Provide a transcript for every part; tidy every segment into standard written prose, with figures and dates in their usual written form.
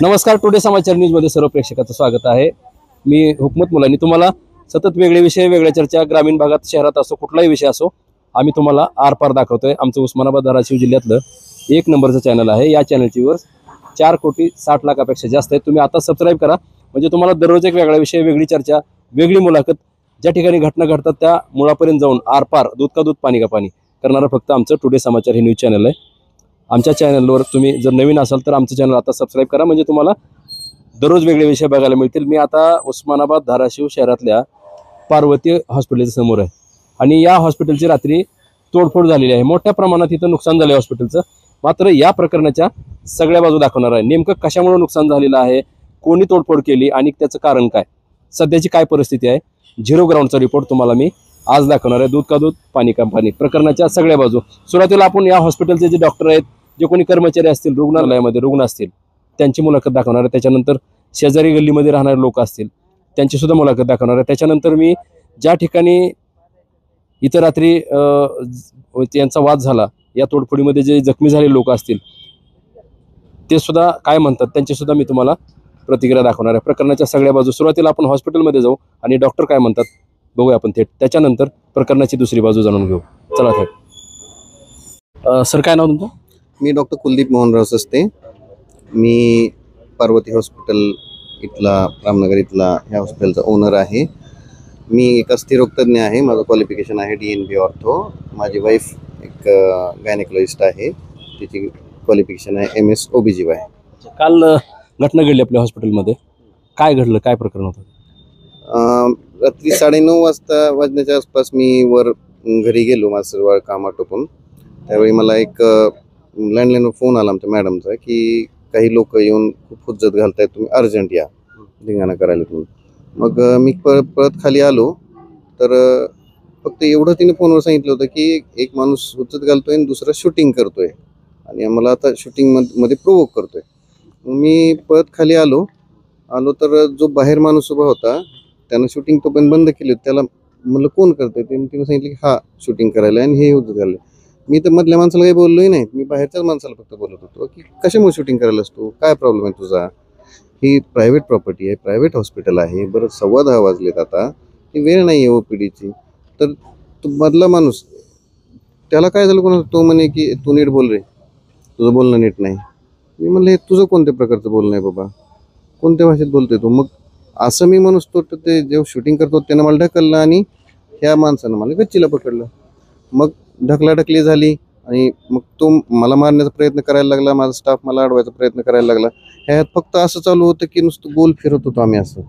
नमस्कार, टुडे समाचार न्यूजमध्ये सर्व प्रेक्षकांचं स्वागत आहे। मी हुकमत मुलानी तुम्हाला सतत वेगळे विषय, वेगळ्या चर्चा, ग्रामीण भागात, शहरात असो, कुठलाही विषय असो, आम्ही तुम्हाला आरपार दाखवतोय। आमचं उस्मानाबाद धाराशिव जिल्ह्यातलं एक नंबरचं चॅनल आहे। या चॅनलची व्ह्यूअर्स 4,60,00,000पेक्षा जास्त आहे। तुम्ही आता सबस्क्राईब करा, म्हणजे तुम्हाला दररोज एक वेगळा विषय, वेगळी चर्चा, वेगळी मुलाखत, ज्या ठिकाणी घटना घडतात त्या मुळापर्यंत जाऊन आरपार, दूध का दूध, पाणी का पाणी करणारं फक्त आमचं टुडे समाचार हे न्यूज चॅनल आहे। आमच्या चॅनलवर तुम्ही जर नवीन असाल तर आमचं चॅनल आता सबस्क्राईब करा, म्हणजे तुम्हाला दररोज वेगळे विषय बघायला मिळतील। मी आता उस्मानाबाद धाराशिव शहरातल्या पार्वती हॉस्पिटलच्या समोर आहे आणि या हॉस्पिटलची रात्री तोडफोड झालेली आहे। मोठ्या प्रमाणात इथं नुकसान झालं आहे हॉस्पिटलचं। मात्र या प्रकरणाच्या सगळ्या बाजू दाखवणार आहे। नेमकं कशामुळे नुकसान झालेलं आहे, कोणी तोडफोड केली आणि त्याचं कारण काय, सध्याची काय परिस्थिती आहे, झिरो ग्राउंडचा रिपोर्ट तुम्हाला मी आज दाखवणार आहे। दूध का दूध, पाणी का पाणी प्रकरणाच्या सगळ्या बाजू। सुरुवातीला आपण या हॉस्पिटलचे जे डॉक्टर आहेत, जे कोणी कर्मचारी असतील, रुग्णालयामध्ये रुग्ण असतील, त्यांची मुलाखत दाखवणार आहे। त्याच्यानंतर शेजारी गल्लीमध्ये राहणारे लोक असतील, त्यांची सुद्धा मुलाखत दाखवणार आहे। त्याच्यानंतर मी ज्या ठिकाणी इतर रात्री यांचा वाद झाला, या तोडफोडीमध्ये जे जखमी झालेले लोक असतील ते सुद्धा काय म्हणतात, त्यांची सुद्धा मी तुम्हाला प्रतिक्रिया दाखवणार आहे। प्रकरणाच्या सगळ्या बाजू। सुरुवातीला आपण हॉस्पिटलमध्ये जाऊ आणि डॉक्टर काय म्हणतात बघूया आपण थेट। त्याच्यानंतर प्रकरणाची दुसरी बाजू जाणून घेऊ। चला थेट। सर, काय नाव तुमचं? मी डॉक्टर कुलदीप मोहनराव सस्ते। मी पार्वती हॉस्पिटल इथला, रामनगर इथला ह्या हॉस्पिटलचा ओनर आहे। मी एक स्त्रीरोग तज्ञ आहे। माझं क्वालिफिकेशन आहे DNB ऑर्थो। माझी वाईफ एक गायनेकोलॉजिस्ट आहे, तिची क्वालिफिकेशन आहे MS OBGY। काल घटना घडली आपल्या हॉस्पिटलमध्ये, काय घडलं, काय प्रकरण होतं? रात्री 9:30 वाजण्याच्या आसपास मी वर घरी गेलो, माझं सर्व काम आटोपून। त्यावेळी मला एक लँडलाईनवर फोन आला आमच्या मॅडमचा की काही लोक येऊन खूप हुज्जत घालतायत, तुम्ही अर्जंट या, धिंगाणा करायला तुम्ही। मग मी पळत खाली आलो, तर फक्त एवढं तिने फोनवर सांगितलं होतं की एक माणूस हुज्जत घालतोय आणि दुसरा शूटिंग करतोय आणि मला आता शूटिंग मध्ये प्रोवोक करतोय। मी पळत खाली आलो तर जो बाहेर माणूस उभा होता त्यानं शूटिंग तो पण बंद केली। त्याला म्हणलं कोण करतोय, तिने सांगितलं की हा शूटिंग करायला आणि हे हुज्जत घालले। मी तर मधल्या माणसाला काही बोललोही नाही, मी बाहेरच्याच माणसाला फक्त बोलत होतो की कशामुळे शूटिंग करायला असतो, काय प्रॉब्लेम आहे तुझा, ही प्रायव्हेट प्रॉपर्टी आहे, प्रायव्हेट हॉस्पिटल आहे। बरं 10:15 वाजलेत आता, ही वेळ नाही आहे OPDची। तर तो मधला माणूस, त्याला काय झालं कोण, तो म्हणे की तू नीट बोल रे, तुझं बोलणं नीट नाही। मी म्हणलं हे तुझं कोणत्या प्रकारचं बोलणं आहे बाबा, कोणत्या भाषेत बोलतोय तू? मग असं मी म्हणूस तो ते जेव्हा शूटिंग करतो त्यानं मला ढकललं आणि ह्या माणसानं मला गच्चीला पकडलं। मग ढकलाढकली झाली आणि मग तो मला मारण्याचा प्रयत्न करायला लागला, माझा स्टाफ मला अडवायचा प्रयत्न करायला लागला। ह्यात फक्त असं चालू होतं की नुसतं गोल फिरत होतो आम्ही, असं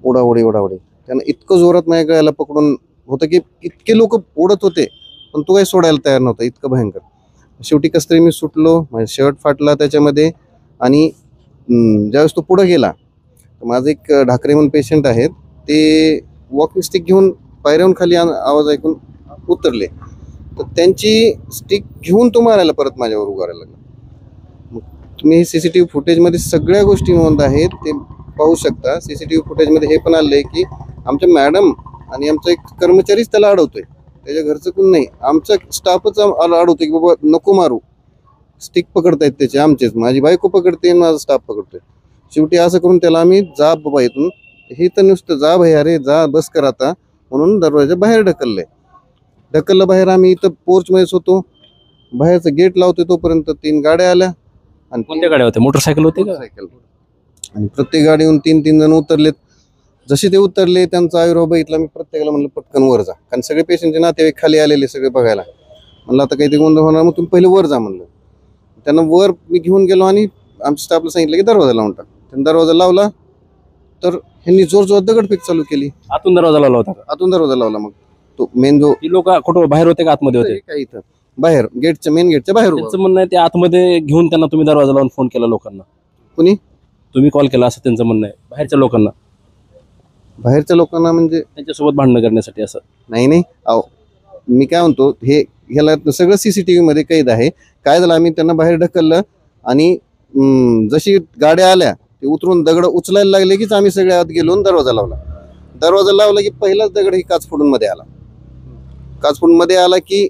ओढाओढी ओढाओढी। त्यानं इतकं जोरात माझ्या गळ्याला पकडून होतं की इतके लोक ओढत होते, पण तो काही सोडायला तयार नव्हता, इतकं भयंकर। शेवटी कसं तरी मी सुटलो, माझा शर्ट फाटला त्याच्यामध्ये। आणि ज्यावेळेस तो पुढं गेला, माझं एक ढाकरे म्हणून पेशंट आहेत, ते वॉकिंग स्टिक घेऊन पायऱ्याहून खाली आवाज ऐकून उतरले, तर त्यांची स्टिक घेऊन तो मारायला परत माझ्यावर उगारायला लागला। मग तुम्ही CCTV फुटेजमध्ये सगळ्या गोष्टी नोंद आहेत, ते पाहू शकता। CCTV फुटेजमध्ये हे पण आलंय की आमच्या मॅडम आणि आमचा एक कर्मचारीच त्याला अडवतोय, त्याच्या घरचं कोण नाही, आमचा स्टाफच अडवतोय की बाबा नको मारू, स्टिक पकडतायत त्याचे आमचेच, माझी बायको पकडते आणि माझा स्टाफ पकडतोय। शेवटी असं करून त्याला आम्ही जा बाबा इथून, हे तर नुसतं जा भैया रे जा, बस कर आता म्हणून दरवाजा बाहेर ढकललं बाहेर। आम्ही इथं पोर्चमध्येच होतो, बाहेरचं गेट लावतोय तोपर्यंत 3 गाड्या आल्या। आणि कोणत्या गाड्या होत्या? मोटरसायकल होते का? मोटरसायकल। आणि प्रत्येक गाडीहून 3-3 जण उतरलेत। जसे ते उतरले त्यांचा आयुर्भाव बघितला, मी प्रत्येकाला म्हणलं पटकन वर जा, कारण सगळे पेशंटचे नातेवाईक खाली आलेले सगळे बघायला। म्हणलं आता काही ते गोंधळ होणार, मग तुम्ही पहिले वर जा म्हणलं। त्यांना वर मी घेऊन गेलो आणि आमच्या स्टाफला सांगितलं की दरवाजा लावून टाक। त्यांनी दरवाजा लावला, तर ह्यांनी जोर दगडफेक चालू केली। आतून दरवाजा लावला होता? आतून दरवाजा लावला। मग तो मेन जो लोक कुठं बाहेर होते का आतमध्ये होते? काय इथं बाहेर गेटच्या, मेन गेटच्या बाहेर। त्यांचं म्हणणं आहे ते आतमध्ये घेऊन त्यांना तुम्ही दरवाजा लावून फोन केला लोकांना, कुणी तुम्ही कॉल केला असं त्यांचं म्हणणं आहे, बाहेरच्या लोकांना? बाहेरच्या लोकांना म्हणजे त्यांच्यासोबत भांडणं करण्यासाठी असं? नाही अहो, मी काय म्हणतो, हे ह्याला सगळं CCTV मध्ये कैद आहे। काय झालं, आम्ही त्यांना बाहेर ढकललं आणि जशी गाड्या आल्या ते उतरून दगड उचलायला लागले कीच आम्ही सगळे आत गेलो, दरवाजा लावला की पहिलाच दगड ही काच फोडून मध्ये आला की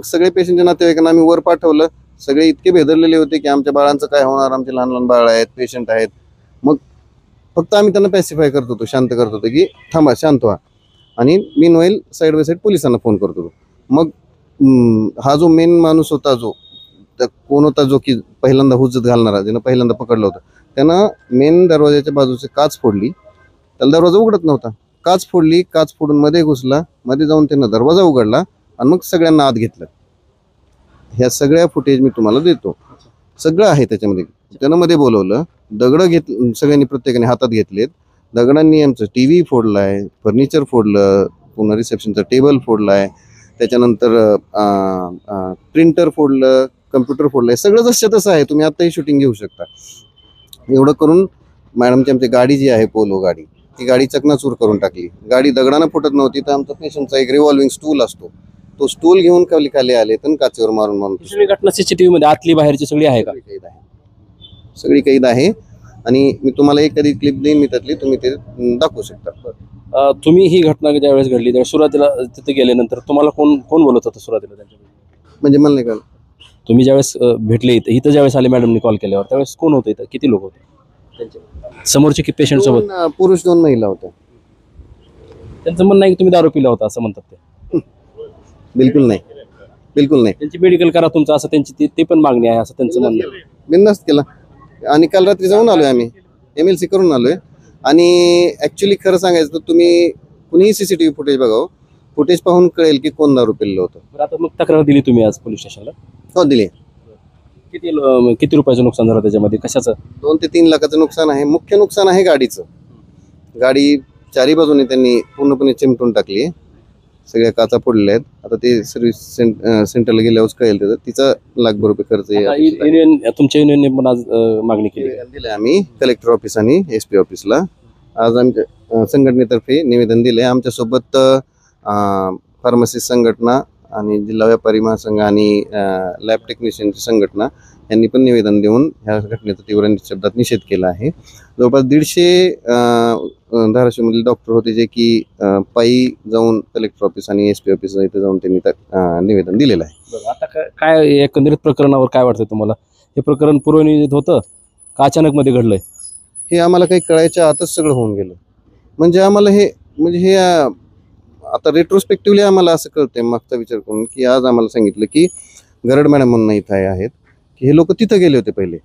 सगळे पेशंटच्या नातेवाईकांना आम्ही वर पाठवलं। सगळे इतके भेदरलेले होते की आमच्या बाळांचं काय होणार, आमचे लहान लहान बाळ आहेत, पेशंट आहेत. मग फक्त आम्ही त्यांना पॅसिफाय करत होतो, शांत करत होतो की थांबा, शांत व्हा. आणि मीनवाईल साईड बाय साईड पोलिसांना फोन करत होतो. मग हा जो मेन माणूस होता, जो कोण होता, जो की पहिल्यांदा हुज्जत घालणारा, ज्यानं पहिल्यांदा पकडलं होतं, त्यानं मेन दरवाजाच्या बाजूची काच फोडली. त्याला दरवाजा उघडत नव्हता. काच फोडली, काच फोडून मध्ये घुसला, मध्ये जाऊन त्यानं दरवाजा उघडला आणि मग सगळ्यांना आत घेतलं. ह्या सगळ्या फुटेज मी तुम्हाला देतो, सगळं आहे त्याच्यामध्ये. त्यानं मध्ये बोलवलं, दगडं सगळ्यांनी प्रत्येकाने हातात घेतलेत. दगडांनी आमचं टीव्ही फोडलाय, फर्निचर फोडलं, पुन्हा रिसेप्शनचा टेबल फोडलाय, त्याच्यानंतर प्रिंटर फोडलं, कम्प्युटर फोडलाय. सगळं जसं तसं आहे, तुम्ही आताही शूटिंग घेऊ शकता. एवढं करून मॅडमची आमची गाडी जी आहे, पोलो गाडी, ती गाडी चकनाचूर करून टाकली. गाडी दगडानं फुटत नव्हती, तर आमचा पेशंटचा एक रिव्हॉल्विंग स्टूल असतो, तो स्टूल घेऊन खाली आले, तर काचेवर मारून मारून सगळी घटना सीसीटीव्ही मध्ये आतली बाहेरची सगळी आहे का? कैद आहे, सगळी कैद आहे. आणि मी तुम्हाला एक कधी क्लिप देईन, मी त्यातली तुम्ही ते दाखवू शकता. तुम्ही ही घटना ज्यावेळेस घडली त्यावेळेस सुरुवातीला तिथे गेल्यानंतर तुम्हाला कोण कोण बोलत होतं सुरुवातीला त्यांच्यामध्ये? म्हणजे मला नाही कळलं. तुम्ही ज्यावेळेस भेटले इथं ज्यावेळेस आले मॅडमनी कॉल केल्यावर, त्यावेळेस कोण होतं इथं? किती लोक होते समोरचे की पेशंट सोबत? पुरुष 2 महिला होत्या. त्यांचं म्हणणं आहे की तुम्ही दारू पिला होता असं म्हणतात ते. बिलकुल नाही, बिलकुल नाही. त्यांची मेडिकल करा तुमचं असं त्यांची ते पण मागणी आहे असं त्यांचं म्हणणं आहे. बिनधास्त केला. आणि काल रात्री जाऊन आलोय आम्ही, MLC करून आलोय. आणि ऍक्च्युली खरं सांगायचं तर तुम्ही कुणीही सीसीटीव्ही फुटेज बघावं, फुटेज पाहून कळेल की कोण दारू पिल्लं होतं. बरं, आता मग तक्रार दिली तुम्ही आज पोलीस स्टेशनला? हो, दिली. किती रुपयाचं नुकसान झालं त्याच्यामध्ये, कशाचं? 2 ते 3 लाखाचं नुकसान आहे. मुख्य नुकसान आहे गाडीचं. गाडी चारी बाजूने त्यांनी पूर्णपणे चिमटून टाकली, सगळ्या काचा फोडल्या आहेत. आता ते सर्व्हिस सेंटरला गेल्यावर कळेल त्याचं. तिचा ₹1,00,000 खर्च आहे. तुमच्या युनियनने पण आज मागणी केली दिले आम्ही कलेक्टर ऑफिस आणि SP ऑफिसला. आज आमच्या संघटनेतर्फे निवेदन दिले. आमच्यासोबत फार्मसिस्ट संघटना आणि जिल्हा व्यापारी महासंघ आणि लॅब टेक्निशियनची संघटना यांनी पण निवेदन देऊन ह्या घटनेचा तीव्र शब्दात निषेध केला आहे. जवळपास 150 धाराशिवमधील डॉक्टर होते, जे की पायी जाऊन कलेक्टर ऑफिस आणि SP ऑफिसला इथे जाऊन त्यांनी निवेदन दिलेलं आहे. आता काय एकंदरीत प्रकरणावर काय वाटतं तुम्हाला? हे प्रकरण पूर्वनियोजित होतं का अचानक मध्ये घडलंय? हे आम्हाला काही कळायच्या आतच सगळं होऊन गेलं. म्हणजे आम्हाला हे आता रेट्रोस्पेक्टिव्हली आम्हाला असं कळतंय, मागचा विचार करून, की आज आम्हाला सांगितलं की गरड मॅडम म्हणून इथं आहेत, की हे लोक तिथं गेले होते पहिले,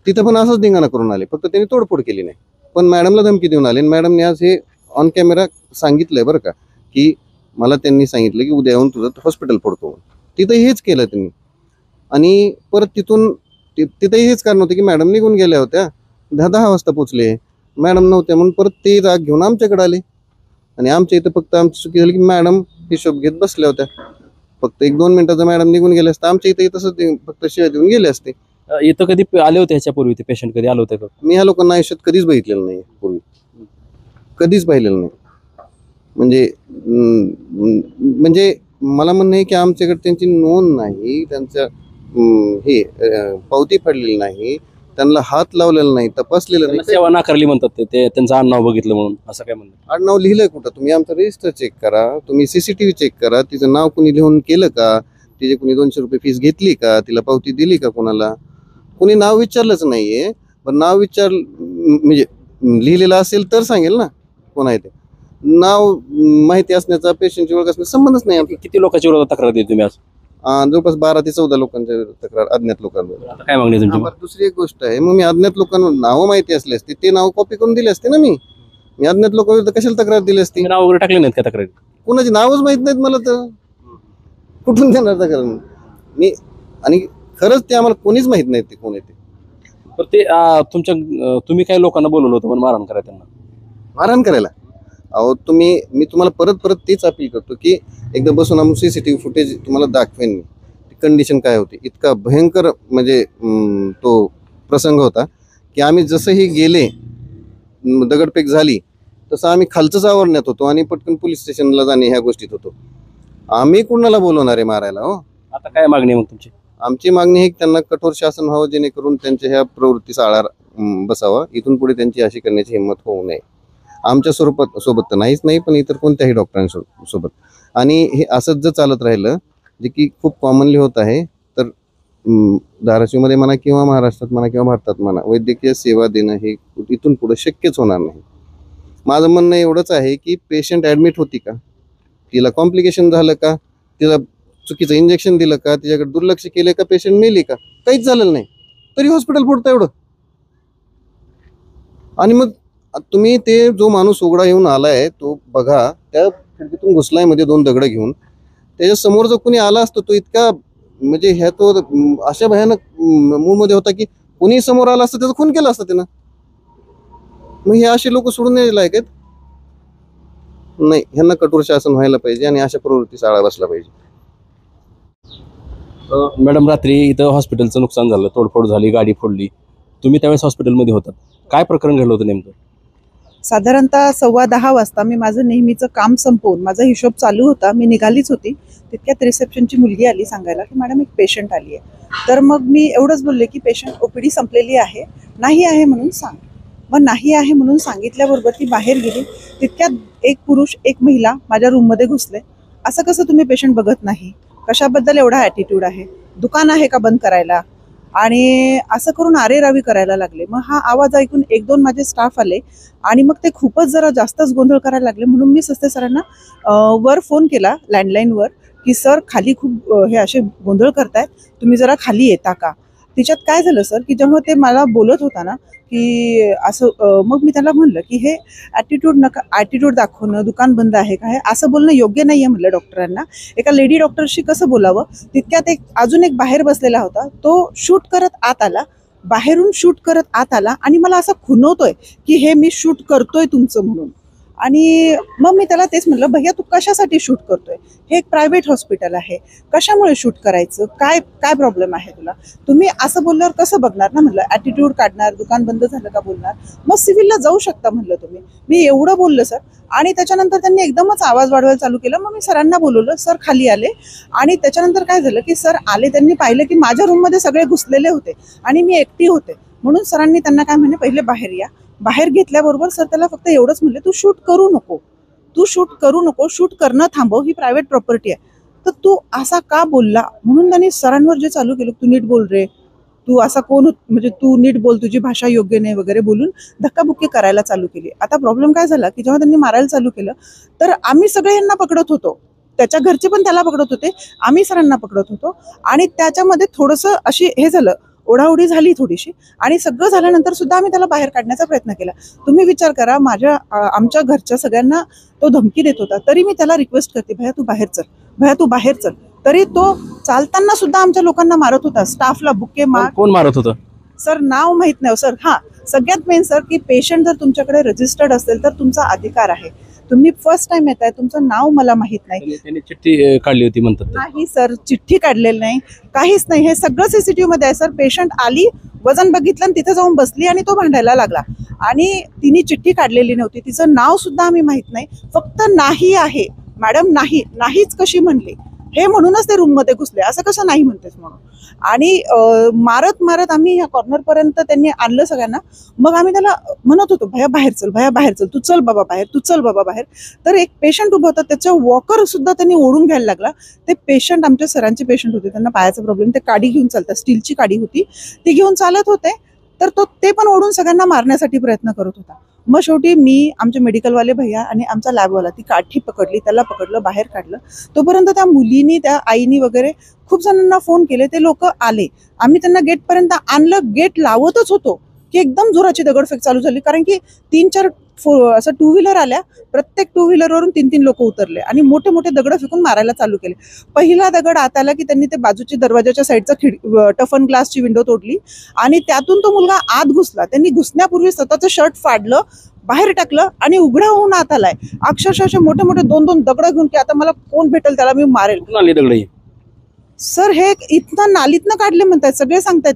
तिथं पण असंच धिंगाणा करून आले, फक्त त्यांनी तोडफोड केली नाही. पण मॅडमला धमकी देऊन आले. मॅडमने आज हे ऑन कॅमेरा सांगितलंय बरं का, की मला त्यांनी सांगितलं की उद्या येऊन तुझं हॉस्पिटल फोडतो. तिथं हेच केलं त्यांनी. आणि परत तिथून तिथंही हेच कारण होतं की मॅडम निघून गेल्या होत्या, 10 वाजता पोचले, मॅडम नव्हत्या, म्हणून परत ते राग घेऊन आमच्याकडे आले. आणि आमच्या इथं फक्त आमची चुकी झाली की मॅडम हिशोब घेत बसल्या होत्या. फक्त 1-2 मिनिटाचा मॅडम निघून गेले असते, आमच्या इथे तसंच फक्त शिवाय देऊन गेले असते. इथं कधी आले होते ह्याच्यापूर्वी? ते पेशंट कधी आले होते का? मी ह्या लोकांना आयुष्यात कधीच बघितलेलं नाही, पूर्वी कधीच पाहिलेलं नाही. म्हणजे मला म्हणणं आहे की आमच्याकडे त्यांची नोंद नाही, त्यांच्या पावती फाडलेली नाही, त्यांना हात लावलेला नाही, तपासलेलं नाही. सेवा नाकारली म्हणतात ते त्यांचं आडनाव बघितलं म्हणून असं काय म्हणतात? आडनाव लिहिलंय कुठं? तुम्ही आमचं रजिस्टर चेक करा, तुम्ही CCTV चेक करा, तिचं नाव कुणी लिहून केलं का, तिचे कुणी ₹200 फीस घेतली का, तिला पावती दिली का कोणाला? कुणी नाव विचारलंच नाहीये. पण नाव म्हणजे लिहिलेलं असेल तर सांगेल ना कोण आहे ते. नाव माहिती असण्याचा पेशंटची ओळख असण्याचा संबंधच नाही. किती लोकांच्या विरोधात तक्रार दिली तुम्ही आज? जवळपास 12 ते 14 लोकांच्या तक्रार, अज्ञात लोकांवर. आता काय मागणी तुमची? दुसरी एक गोष्ट आहे, मग मी अज्ञात लोकांवर नावं माहिती असली असती, ते नाव कॉपी करून दिले असते ना. मी अज्ञात लोकांविरुद्ध कशाला तक्रार दिली असती? नाव वगैरे टाकले नाहीत का तक्रारी? कुणाची नावच माहित नाहीत मला, तर कुठून देणार तक्रार मी? आणि खरंच ते आम्हाला कोणीच माहित नाही ते कोण येते. पण ते तुम्ही काही लोकांना बोलवलं होतं पण मारहाण करा त्यांना? मारहाण करायला? अहो मी तुम्हाला परत तेच अपील करतो की एकदा बसून आम्ही CCTV फुटेज तुम्हाला दाखवेन. मी कंडिशन काय होती, इतका भयंकर म्हणजे तो प्रसंग होता की आम्ही जसंही गेले, दगडफेक झाली, तसं आम्ही खालचंच आवरण्यात होतो आणि पटकन पोलीस स्टेशनला जाणे ह्या गोष्टीत होतो. आम्ही कुणाला बोलवणार आहे मारायला? हो, आता काय मागणी आहे मग तुमची? आमची मागणी आहे की त्यांना कठोर शासन व्हावं, जेणेकरून त्यांच्या ह्या प्रवृत्तीचा आळा बसावा. इथून पुढे त्यांची अशी करण्याची हिंमत होऊ नये. आमच्या सोबत तर नाहीच नाही, पण इतर कोणत्याही डॉक्टरांसोबत. आणि हे असंच जर चालत राहिलं, जे की खूप कॉमनली होत आहे, तर धाराशिवमध्ये म्हणा किंवा महाराष्ट्रात म्हणा किंवा भारतात म्हणा वैद्यकीय सेवा देणं हे इथून पुढे शक्यच होणार नाही. माझं म्हणणं एवढंच आहे की पेशंट ॲडमिट होती का, तिला कॉम्प्लिकेशन झालं का, तिला चुकीचं इंजेक्शन दिलं का, तिच्याकडे दुर्लक्ष केले का, पेशंट मेली का, काहीच झालेलं नाही तरी हॉस्पिटल फोडतं एवढं. आणि मग तुम्ही ते जो माणूस उघडा येऊन आलाय तो बघा, त्या खिडकीतून घुसलाय मध्ये 2 दगड घेऊन. त्याच्या समोर जर कोणी आला असतं तो इतका म्हणजे ह्या तो अशा भयानक मूडमध्ये होता की कोणी समोर आला असतं त्याचा खून केला असता त्यानं. मग हे असे लोक सोडून द्यायला आहेत नाही. ह्यांना कठोर शासन व्हायला पाहिजे आणि अशा प्रवृत्तीचा आळा बसला पाहिजे. मॅडम, रात्री इथं हॉस्पिटलचं नुकसान झालं, तोडफोड झाली, गाडी फोडली, तुम्ही त्यावेळेस हॉस्पिटलमध्ये होतात. काय प्रकरण घडलं होतं नेमकं? साधारणतः 10:15 वाजता मी माझं नेहमीचं काम संपवून माझा हिशोब चालू होता, मी निघालीच होती. तितक्यात रिसेप्शनची मुलगी आली सांगायला की मॅडम एक पेशंट आली आहे. तर मग मी एवढंच बोलले की पेशंट OPD संपलेली आहे, नाही आहे म्हणून सांग. मग नाही आहे म्हणून सांगितल्याबरोबर ती बाहेर गेली. तितक्यात एक पुरुष एक महिला माझ्या रूममध्ये घुसले. असं कसं तुम्ही पेशंट बघत नाही, कशाबद्दल एवढा ॲटिट्यूड आहे, दुकान आहे का बंद करायला, आणि असं करून आरेरावी करायला लागले. मग हा आवाज ऐकून 1-2 माझे स्टाफ आले आणि मग ते खूपच जरा जास्तच गोंधळ करायला लागले. म्हणून मी सस्ते सरांना वर फोन केला लँडलाईनवर की सर खाली खूप हे असे गोंधळ करतायत, तुम्ही जरा खाली येता का. तिच्यात काय झालं सर की जेव्हा ते मला बोलत होता ना की असं, मग मी त्याला म्हणलं की हे ॲटिट्यूड दाखवणं, दुकान बंद आहे का, हे असं बोलणं योग्य नाही आहे म्हणलं डॉक्टरांना. एका लेडी डॉक्टरशी कसं बोलावं. तितक्यात अजून एक बाहेर बसलेला होता, तो शूट करत आत आला, बाहेरून शूट करत आत आला आणि मला असं खुणवतोय की हे मी शूट करतोय तुमचं म्हणून. आणि मग मी त्याला तेच म्हटलं, भैया तू कशासाठी शूट करतोय, हे एक प्रायव्हेट हॉस्पिटल आहे, कशामुळे शूट करायचं, काय काय प्रॉब्लेम आहे तुला. तुम्ही असं बोलल्यावर कसं बघणार ना म्हटलं, ॲटिट्यूड काढणार, दुकान बंद झालं का बोलणार, मग सिव्हिलला जाऊ शकता म्हटलं तुम्ही. मी एवढं बोललं सर. आणि त्याच्यानंतर त्यांनी एकदमच आवाज वाढवायला चालू केलं. मग मी सरांना बोलवलं, सर खाली आले. आणि त्याच्यानंतर काय झालं की सर आले, त्यांनी पाहिलं की माझ्या रूममध्ये सगळे घुसलेले होते आणि मी एकटी होते. म्हणून सरांनी त्यांना काय म्हणे, पहिले बाहेर या. बाहेर घेतल्याबरोबर सर त्याला फक्त एवढंच म्हणले, तू शूट करू नको, तू शूट करू नको, शूट करणं थांबव, ही प्रायव्हेट प्रॉपर्टी आहे. तर तू असा का बोलला. म्हणून त्यांनी सरांवर जे चालू केलं, तू नीट बोल रे, तू असा कोण, म्हणजे तू नीट बोल, तुझी भाषा योग्य नाही वगैरे बोलून धक्काबुक्की करायला चालू केली. आता प्रॉब्लेम काय झाला की जेव्हा त्यांनी मारायला चालू केलं तर आम्ही सगळे यांना पकडत होतो, त्याच्या घरचे पण त्याला पकडत होते, आम्ही सरांना पकडत होतो. आणि त्याच्यामध्ये थोडंसं अशी हे झालं, ओढाओढी झाली थोडीशी. आणि सगळं झाल्यानंतर सुद्धा आम्ही त्याला बाहेर काढण्याचा प्रयत्न केला. तुम्ही विचार करा, आमच्या घरच्या सगळ्यांना तो धमकी देत होता, तरी मी त्याला रिक्वेस्ट करते, भैया तू बाहेर चल, भैया तू बाहेर चल. तरी तो चालताना सुद्धा आमच्या लोकांना मारत होता, स्टाफला बुक्के मार. कोण मारत होतं सर नाव माहित नाही सर. हां, सगळ्यात मेन सर की पेशंट जर तुमच्याकडे रजिस्टर्ड असेल तर तुमचा अधिकार आहे. तुम्ही फर्स्ट टाइम येत आहे, तुमचं नाव मला माहित नाही. त्यांनी चिठ्ठी काढली होती म्हणतात. नाही सर, चिठ्ठी काढलेली नाही, काहीच नाही. हे सगळं CCTV मध्ये आहे सर. पेशंट आली, वजन बघितलं आणि तिथे जाऊन बसली आणि तो भांडायला लागला. आणि तिने चिठ्ठी काढलेली नव्हती, तिचं नाव सुद्धा आम्ही माहित नाही. फक्त नाही आहे मॅडम, नाही नाहीच कशी म्हणली, हे म्हणूनच ते रूममध्ये घुसले, असं कसं नाही म्हणतेस म्हणून. आणि मारत मारत आम्ही ह्या कॉर्नरपर्यंत त्यांनी आणलं सगळ्यांना. मग आम्ही त्याला म्हणत होतो, भैया बाहेर चल, भैया बाहेर चल, तू चल बाबा बाहेर, तू चल बाबा बाहेर. तर एक पेशंट उभं होता, त्याचं वॉकर सुद्धा त्यांनी ओढून घ्यायला लागला. ते पेशंट आमच्या सरांचे पेशंट होते, त्यांना पायाचा प्रॉब्लेम, ते काडी घेऊन चालतात, स्टीलची काडी होती, ती घेऊन चालत होते. तर ते पण ओढून सगळ्यांना मारण्यासाठी प्रयत्न करत होता. मग शेवटी मी, आमचे मेडिकलवाले भैया आणि आमचा लॅबवाला ती काठी पकडली, त्याला पकडलं, बाहेर काढलं. तोपर्यंत त्या मुलीनी, त्या आईनी वगैरे खूप जणांना फोन केले, ते लोक आले. आम्ही त्यांना गेटपर्यंत आणलं. गेट लावतच होतो की एकदम जोराची दगडफेक चालू झाली, कारण की 3-4 असं 2 व्हीलर आल्या, प्रत्येक 2 व्हीलरवरून 3-3 लोक उतरले आणि मोठे मोठे दगड फेकून मारायला चालू केले. पहिला दगड आत आला की त्यांनी ते बाजूची दरवाजाच्या साईडचा टफन ग्लासची विंडो तोडली आणि त्यातून तो मुलगा आत घुसला. त्यांनी घुसण्यापूर्वी स्वतःचं शर्ट फाडलं, बाहेर टाकलं आणि उघडा होऊन आत आलाय. अक्षरशः मोठे मोठे 2-2 दगड घेऊन की आता मला कोण भेटेल त्याला मी मारेल. दगड सर हे इथनं नालीतनं काढले म्हणतात, सगळे सांगतात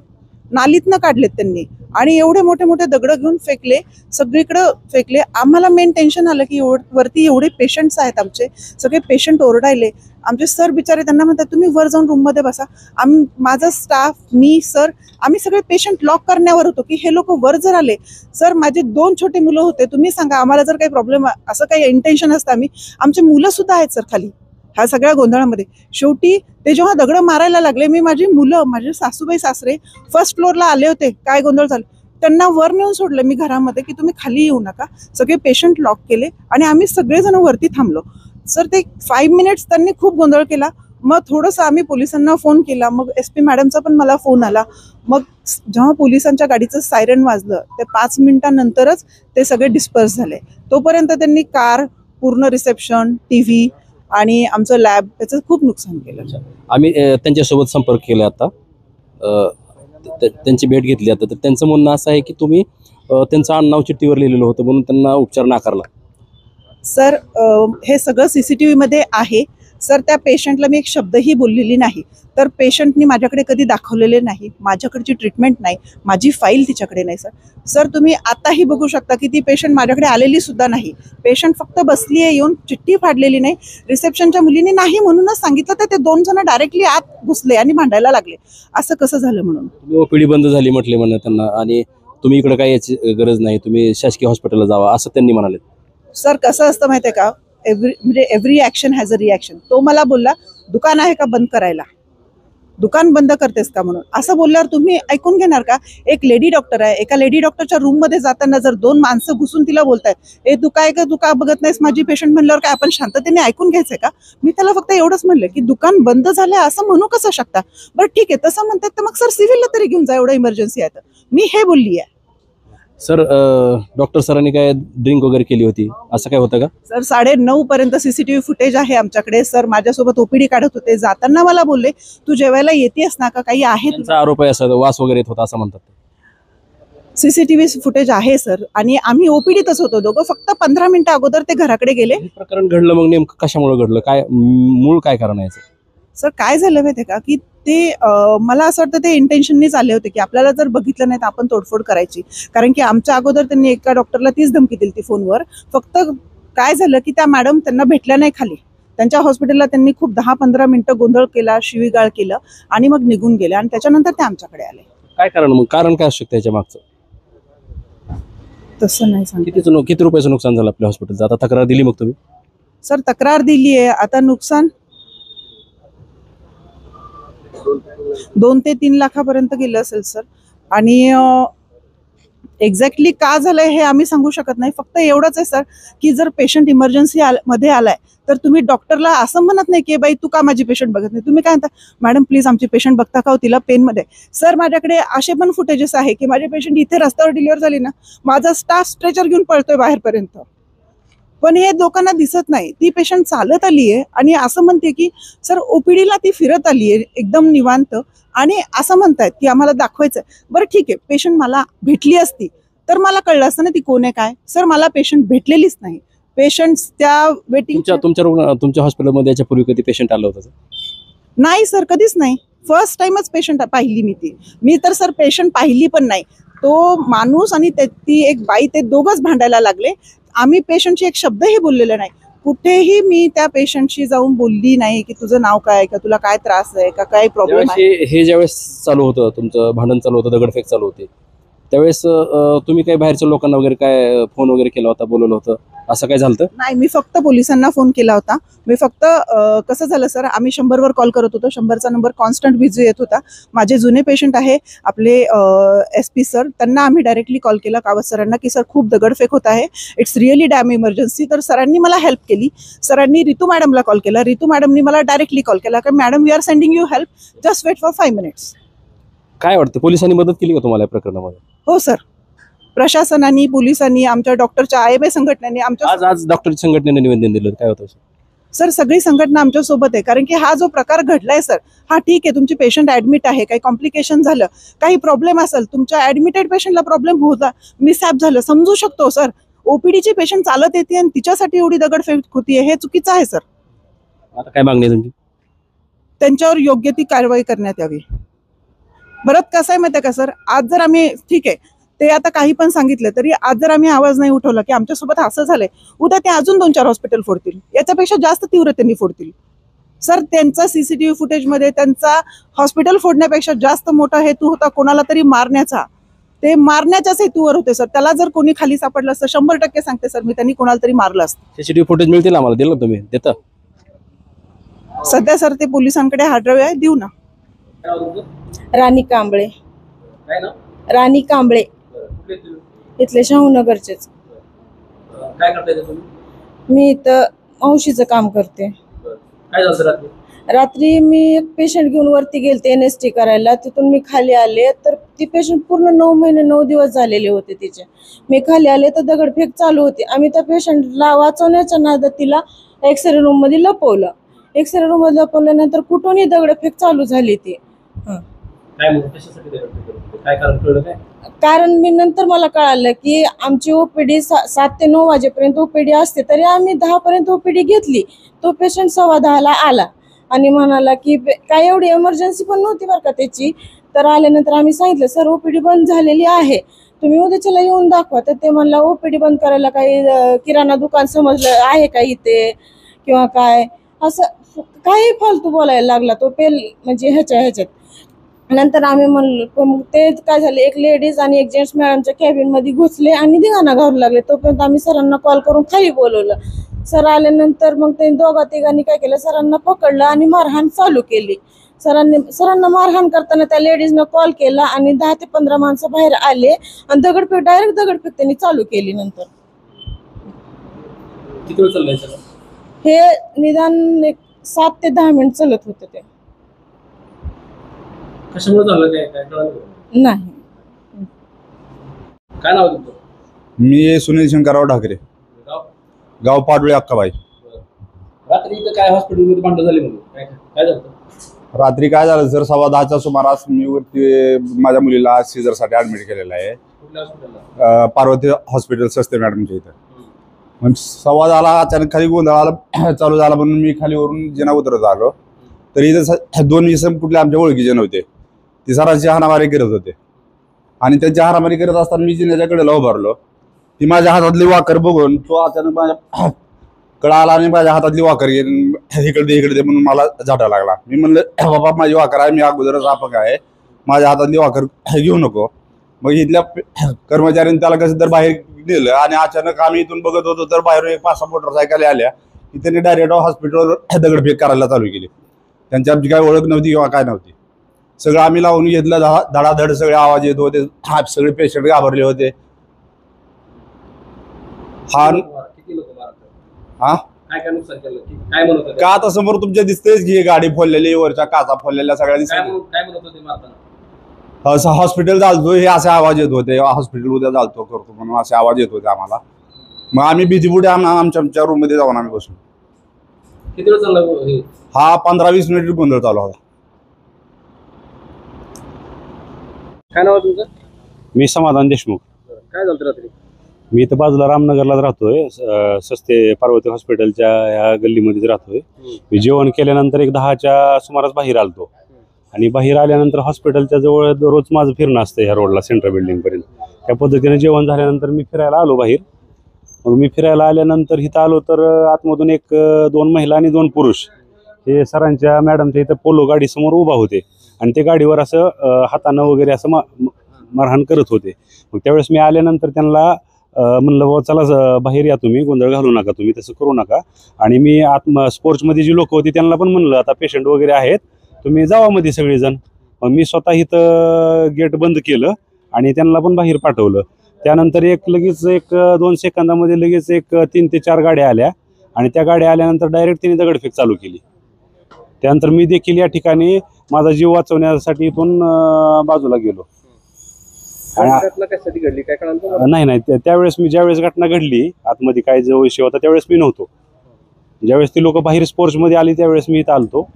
नालीतनं काढलेत त्यांनी. आणि एवढे मोठे मोठे दगड घेऊन फेकले, सगळीकडं फेकले. आम्हाला मेन टेन्शन आलं की वरती एवढे पेशंट्स आहेत, आमचे सगळे पेशंट ओरडायले. आमचे सर बिचारे त्यांना म्हणतात, तुम्ही वर जाऊन रूममध्ये बसा. माझा स्टाफ, मी, सर, आम्ही सगळे पेशंट लॉक करण्यावर होतो की हे लोक वर जर आले. सर माझे 2 छोटे मुलं होते, तुम्ही सांगा आम्हाला जर काही प्रॉब्लेम, असं काही इंटेन्शन असतं, आमचे मुलं सुद्धा आहेत सर खाली. ह्या सगळ्या गोंधळामध्ये शेवटी ते जेव्हा दगडं मारायला लागले, मी माझी मुलं, माझे सासूबाई सासरे फर्स्ट फ्लोअरला आले होते, काय गोंधळ झालं, त्यांना वर नेऊन सोडलं मी घरामध्ये की तुम्ही खाली येऊ नका. सगळे पेशंट लॉक केले आणि आम्ही सगळेजण वरती थांबलो. सर ते 5 मिनिट्स त्यांनी खूप गोंधळ केला. मग थोडंसं आम्ही पोलिसांना फोन केला, मग SP मॅडमचा पण मला फोन आला. मग जेव्हा पोलिसांच्या गाडीचं सायरन वाजलं ते 5 मिनिटांनंतरच ते सगळे डिस्पर्स झाले. तोपर्यंत त्यांनी कार, पूर्ण रिसेप्शन, TV आणि आमचं लॅब त्याचं खूप नुकसान केलं. आम्ही त्यांच्यासोबत संपर्क केला आता, त्यांची भेट घेतली आता. तर त्यांचं म्हणणं असं आहे की तुम्ही त्यांचं आडनाव चिठ्ठीवर लिहिलेलं होतं म्हणून त्यांना उपचार नाकारला. सर हे सगळं CCTV मध्ये आहे. सर त्या पेशंटला मी एक शब्दही बोललेली नाही. तर पेशंटनी माझ्याकडे कधी दाखवलेले नाही, माझ्याकडची ट्रीटमेंट नाही, माझी फाईल तिच्याकडे नाही. सर तुम्ही आताही बघू शकता की ती पेशंट माझ्याकडे आलेली सुद्धा नाही. पेशंट फक्त बसली आहे, येऊन चिठ्ठी फाडलेली नाही. रिसेप्शनच्या मुलींनी नाही म्हणूनच सांगितलं, तर ते 2 जण डायरेक्टली आत घुसले आणि भांडायला लागले. असं कसं झालं म्हणून. तुम्ही OPD बंद झाली म्हटले म्हणणं त्यांना, आणि तुम्ही इकडे काय याची गरज नाही, तुम्ही शासकीय हॉस्पिटलला जावा असं त्यांनी म्हणाले. सर कसं असतं माहिती आहे का, every action has a reaction. तो मला बोलला दुकान आहे का बंद करायला, दुकान बंद करतेस का म्हणून. असं बोलल्यावर तुम्ही ऐकून घेणार का. एक लेडी डॉक्टर आहे, एका लेडी डॉक्टरच्या रूममध्ये जाताना जर 2 माणसं घुसून तिला बोलतायत, ए तू काय का, तू का बघत नाहीस माझी पेशंट, म्हणल्यावर काय आपण शांततेने ऐकून घ्यायचंय का. मी त्याला फक्त एवढंच म्हणलं की दुकान बंद झालं असं म्हणू कसं शकता. बरं ठीक आहे तसं म्हणतात तर मग सर सिव्हिलला तरी घेऊन जा, एवढं इमर्जन्सी आहे तर. मी हे बोलली आहे. सर डॉक्टर सरांनी काय ड्रिंक वगैरे केली होती असं काय होतं का. सर 9:30 पर्यंत CCTV फुटेज आहे आमच्याकडे. सर माझ्यासोबत OPD काढत होते, जाताना मला बोलले तू जेवायला येतेस ना का, काही आहे त्यांचा आरोप आहे असं, वास वगैरे येत होता असं म्हणतात. CCTV फुटेज आहे सर. आणि आम्ही OPDतच होतो दोघं, फक्त 15 मिनिटं अगोदर ते घराकडे गेले. हे प्रकरण घडलं मग नेमकं कशामुळे घडलं, काय मूळ काय कारण आहे याचं? सर काय झालं माहिती आहे का की ते मला असं वाटतं ते इंटेन्शननीच आले होते की आपल्याला जर बघितलं नाही तर आपण तोडफोड करायची. कारण की आमच्या अगोदर त्यांनी एका डॉक्टरला तीच धमकी दिली ती फोनवर. फक्त काय झालं की त्या मॅडम त्यांना भेटल्या नाही खाली. त्यांच्या हॉस्पिटलला त्यांनी खूप 10-15 मिनिटं गोंधळ केला, शिवीगाळ केलं आणि मग निघून गेले. आणि त्याच्यानंतर ते आमच्याकडे आले. काय कारण, मग कारण काय असू शकतं याच्या मागचं? तसं नाही सांगितलं. किती रुपयाचं नुकसान झालं आपल्या हॉस्पिटलचं? आता तक्रार दिली मग तुम्ही? सर तक्रार दिली आहे. आता नुकसान 2 ते 3 लाखापर्यंत गेलं असेल सर. आणि एक्झॅक्टली का झालंय हे आम्ही सांगू शकत नाही. फक्त एवढंच आहे सर की जर पेशंट इमर्जन्सी मध्ये आलाय तर तुम्ही डॉक्टरला असं म्हणत नाही की बाई तू का माझी पेशंट बघत नाही. तुम्ही काय म्हणता, मॅडम प्लीज आमची पेशंट बघता का, तिला पेनमध्ये. सर माझ्याकडे असे पण फुटेजेस आहे की माझी पेशंट इथे रस्त्यावर डिलिव्हर झाली ना, माझा स्टाफ स्ट्रेचर घेऊन पळतोय बाहेरपर्यंत, पण हे लोकांना दिसत नाही. ती पेशंट चालत आली आहे आणि असं म्हणते की सर OPDला ती फिरत आली आहे एकदम निवांत, आणि असं म्हणतायत की आम्हाला दाखवायचं. बरं ठीक आहे, पेशंट मला भेटली असती तर मला कळलं असतं ना ती कोण आहे काय. सर मला पेशंट भेटलेलीच नाही. पेशंट त्या वेटिंग तुमच्या हॉस्पिटलमध्ये याच्या पूर्वी कधी पेशंट आलं होतं? नाही सर, कधीच नाही. फर्स्ट टाइमच पेशंट पाहिली मी तर सर पेशंट पाहिली पण नाही. तो माणूस आणि ती एक बाई ते दोघंच भांडायला लागले. आम्ही पेशंटशी एक शब्दही बोललेला नाही. कुठेही मी त्या पेशंटशी जाऊन बोलली नाही की तुझं नाव काय, का तुला काय त्रास आहे, का काय प्रॉब्लेम आहे. हे ज्यावेळेस चालू होतं, तुमचं भांडण चालू होतं, दगडफेक चालू होती, त्यावेळेस तुम्ही काही बाहेरच्या लोकांना वगैरे काय फोन वगैरे केला होता, बोलवलं होतं, असं काय झालं? नाही, मी फक्त पोलिसांना फोन केला होता. मी फक्त कसं झालं सर, आम्ही 100वर कॉल करत होतो. 100चा नंबर कॉन्स्टंट बिझी येत होता. माझे जुने पेशंट आहे आपले SP सर, त्यांना आम्ही डायरेक्टली कॉल केला कावत सरांना की सर खूप दगडफेक होत आहे, इट्स रिअली डॅम इमर्जन्सी. तर सरांनी मला हेल्प केली. सरांनी रितू मॅडमला कॉल केला. रितू मॅडमनी मला डायरेक्टली कॉल केला की madam we are sending you help, just wait for 5 minutes. काय वाटतं, पोलिसांनी मदत केली का तुम्हाला या प्रकरणामध्ये? हो सर, प्रशासनाने, पोलिसांनी, आमच्या डॉक्टरच्या IMA संघटनेने आमच्या आज डॉक्टर संघटनेने निवेदन दिलं, काय होतं सर? सगळी संघटना आमच्या सोबत आहे. कारण की हा जो प्रकार घडलाय सर, हा ठीक आहे तुमची पेशंट ऍडमिट आहे, काही कॉम्प्लिकेशन झालं, काही प्रॉब्लेम असेल, तुमच्या ऍडमिटेड पेशंटला प्रॉब्लेम होता, मिसहॅप झालं, समजू शकतो सर. OPDची पेशंट चालत येते आणि तिच्यासाठी एवढी दगडफेक होतीये, हे चुकीचं आहे सर. आता काय मागणी आहे तुमची? त्यांच्यावर योग्य ती कारवाई करण्यात यावी. बरं कसं आहे माहिती आहे का सर, आज जर आम्ही ठीक आहे ते आता काही पण सांगितलं तरी आज जर आम्ही आवाज नाही उठवला की आमच्यासोबत असं झालंय, उद्या ते अजून 2-4 हॉस्पिटल फोडतील, याच्यापेक्षा जास्त तीव्रतेने फोडतील सर. त्यांचा CCTV फुटेजमध्ये त्यांचा हॉस्पिटल फोडण्यापेक्षा जास्त मोठा हेतू होता कोणाला तरी मारण्याचा. ते मारण्याच्याच हेतूवर होते सर. त्याला जर कोणी खाली सापडलं असतं, 100% सांगते सर मी, त्यांनी कोणाला तरी मारलं असतं. CCTV फुटेज मिळतील आम्हाला, दिलं तुम्ही? देता? सध्या सर ते पोलिसांकडे हार्डवे आहे, देऊ ना. काय नाव तुमचं? राणी कांबळे. काय ना राणी कांबळे कुठले तुम्ही? इथले शाहूनगरचेच. काय करताय इथं तुम्ही? मी इथं मावशीचं काम करते. काय झालं रात्री? रात्री मी एक पेशंट घेऊन वरती गेलते NST करायला. तिथून मी खाली आले तर ती पेशंट पूर्ण 9 महिने 9 दिवस झालेले होते तिचे. मी खाली आले तर दगडफेक चालू होती. आम्ही त्या पेशंटला वाचवण्याच्या नादात तिला एक्सरे रूम मध्ये लपवलं. एक्सरे रूम मध्ये लपवल्यानंतर कुठूनही दगडफेक चालू झाली ती. काय म्हणून कशासाठी दगडफेक करत होते? काय कारण कळलं काय? कारण मी नंतर मला कळालं की आमची OPD 7 ते 9 वाजेपर्यंत OPD असते, तरी आम्ही 10 पर्यंत OPD घेतली. तो पेशंट 10:15 आला आणि म्हणाला की काय एवढी इमर्जन्सी पण नव्हती बरं का त्याची. तर आल्यानंतर आम्ही सांगितलं सर OPD बंद झालेली आहे, तुम्ही उद्याच्याला येऊन दाखवा. तर ते म्हणला OPD बंद करायला काही किराणा दुकान समजलं आहे का इथे किंवा काय, असं काही फालतू बोलायला लागला तो म्हणजे ह्याच्यात. नंतर आम्ही म्हणलो मग ते काय झाले, एक लेडीज आणि एक जेंट्स मॅडमच्या कॅबिन मध्ये घुसले आणि धिंगाणा घालू लागले. तोपर्यंत आम्ही सरांना कॉल करून खाली बोलवलं. सर आल्यानंतर मग ते दोघा तिघांनी काय केलं, सरांना पकडलं आणि मारहाण चालू केली. सरांना मारहाण करताना त्या लेडीजनं कॉल केला आणि 10 ते 15 माणसं बाहेर आले आणि डायरेक्ट दगडफेक त्यांनी चालू केली. नंतर किती वेळ चाललंय सगळं? हे निदान 7 ते 10 मिनिट चालत होतं ते. कशामुळे झालं काय काय कळलं? नाही. काय नाव तुमचं? मी सुनील शंकरराव ढाकरे, गाव? गाव पाडोळी अक्काबाई. रात्री इथं काय हॉस्पिटलमध्ये भांडण झाली म्हणून काय काय झालं? रात्री काय झालं सर, 10:15च्या सुमारास मी वरती माझ्या मुलीला सीझरसाठी ऍडमिट केलेलं आहे कुठल्या हॉस्पिटलला? पार्वती हॉस्पिटल सस्ते मॅडमच्या इथं. मग 10:15 अचानक खाली गोंधळाला चालू झाला म्हणून मी खालीवरून जिना उतरत आलो. तर इथं 2 इसम कुठले आमच्या ओळखीचे नव्हते. ती सरांची हाणामारी करत होते आणि त्यांची हाणामारी करत असताना मी जिन्याच्या कडेला उभारलो. ती माझ्या हातातली वाकर बघून तो अचानक माझ्या कळा आला आणि माझ्या हातातली वाकर घेऊन इकडे दे म्हणून मला झाटा लागला. मी म्हणलं बाबा माझी वाकर आहे, मी अगोदरच अपंग आहे, माझ्या हातातली वाकर घेऊ नको. मग इथल्या कर्मचाऱ्यांनी त्याला कसं तर बाहेर नेलं आणि अचानक आम्ही इथून बघत होतो तर बाहेरून 5-6 मोटरसायकल आल्या की त्यांनी डायरेक्ट हॉस्पिटलवर दगडफेक करायला चालू केली. त्यांची आमची काय ओळख नव्हती किंवा काय नव्हती. सगळं आम्ही लावून घेतलं, धडाधड सगळे आवाज येत होते, सगळे पेशंट घाबरले होते. किती लोक हा काय काय नुकसान केलं? काय म्हणत होते? का आता समोर तुमच्या दिसतेच की गाडी फोडलेली, वरच्या काचा फोडलेल्या सगळ्या काय दिसत. काय म्हणत होते मारताना? हॉस्पिटल चालतो हे असे आवाज येत होते, हॉस्पिटल उद्या चालतो करतो म्हणून असे आवाज येत होते आम्हाला. मग आम्ही भीतीपुढे आमच्या रूम मध्ये जाऊन आम्ही बसलो. किती वेळ चालला हे? हा 15-20 मिनिट गोंधळ चालू होता. काय नाव आहे तुमचं? मी समाधान देशमुख. काय झालं रात्री? मी इथं बाजूला रामनगरलाच राहतोय, सस्ते पार्वती हॉस्पिटलच्या ह्या गल्लीमध्येच राहतोय. मी जेवण केल्यानंतर एक 10च्या सुमारास बाहेर आलतो आणि बाहेर आल्यानंतर हॉस्पिटलच्या जवळ रोज माझं फिरणं असतं ह्या रोडला सेंट्रल बिल्डिंग पर्यंत. त्या पद्धतीने जेवण झाल्यानंतर मी फिरायला आलो बाहेर. मग मी फिरायला आल्यानंतर इथं आलो तर आतमधून 2 महिला आणि 2 पुरुष हे सरांच्या मॅडमच्या इथं पोलो गाडी समोर उभा होते आणि ते गाडीवर असं हातानं वगैरे असं मारहाण करत होते. मग त्यावेळेस मी आल्यानंतर त्यांना म्हणलं बाबा चला बाहेर या, तुम्ही गोंधळ घालू नका, तुम्ही तसं करू नका. आणि मी स्पोर्ट्समध्ये जी लोक होती त्यांना पण म्हणलं आता पेशंट वगैरे आहेत, तुम्ही जावा मध्ये सगळेजण. मग मी स्वतः इथं गेट बंद केलं आणि त्यांना पण बाहेर पाठवलं. त्यानंतर लगेच 1-2 सेकंदामध्ये लगेच 3 ते 4 गाड्या आल्या आणि त्या गाड्या आल्यानंतर डायरेक्ट त्यांनी दगडफेक चालू केली. त्यानंतर मी देखील या ठिकाणी माझा जीव वाचवण्यासाठी इथून बाजूला गेलो. कशासाठी घडली काय कळलं? नाही त्यावेळेस मी ज्यावेळेस घटना घडली आतमध्ये काय जो विषय होता त्यावेळेस मी नव्हतो. ज्यावेळेस ती लोक बाहेर स्पोर्ट्समध्ये आली त्यावेळेस मी इथं आलतो.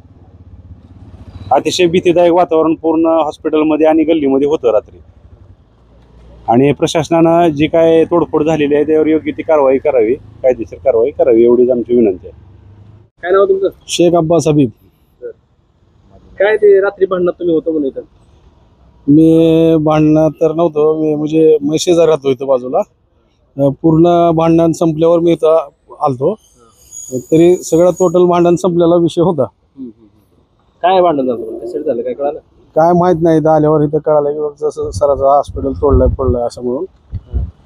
अतिशय भीतीदायक वातावरण पूर्ण हॉस्पिटलमध्ये आणि गल्लीमध्ये होतं रात्री. आणि प्रशासनानं जी काय तोडफोड झालेली आहे त्यावर योग्य ती कारवाई करावी, कायदेशीर कारवाई करावी एवढीच आमची विनंती आहे. काय नाव तुमचं? शेख अब्बास हबीब. काय ते रात्री भांडणात तुम्ही होतो म्हणून इथं? मी भांडणात तर नव्हतो, मी शेजारी राहतो इथं बाजूला. पूर्ण भांडण संपल्यावर मी इथं आलतो, तरी सगळं टोटल भांडण संपलेला विषय होता. काय भांडण झालं? कशासाठी झालं काय कळलं? काय माहित नाही, इथं आल्यावर इथं कळालं की जसं सराचं हॉस्पिटल फोडलंय असं म्हणून.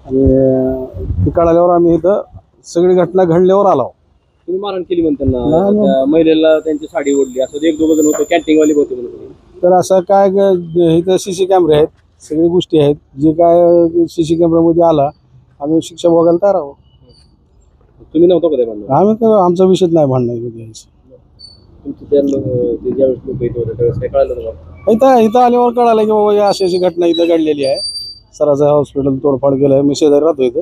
आणि ते कळाल्यावर आम्ही इथं सगळी घटना घडल्यावर आलो. तुम्ही मारहाण केली म्हणते ना, नाही, त्या महिलेला त्यांची साडी ओढली असं एक दोघं जण होते, कॅन्टीन वाले होते म्हणून. तर असं काय इथं सीसी कॅमेरे आहेत, सगळी गोष्टी आहेत. जे काय सीसी कॅमेऱ्यामध्ये आला आम्ही शिक्षा भोगायला तयार आहोत. तुम्ही नव्हतं का ते म्हणलं? आम्ही काय आमचा विषय नाही भांडणार यायचं. तुमचं ते ज्यावेळेस लोक इथं होते त्यावेळेस काय कळालं तुम्हाला? इथं आल्यावर कळालं की बाबा अशी अशी घटना इथं घडलेली आहे. सरासरी हॉस्पिटल तोडफाड केलं आहे. मी शेजारी राहतो इथं,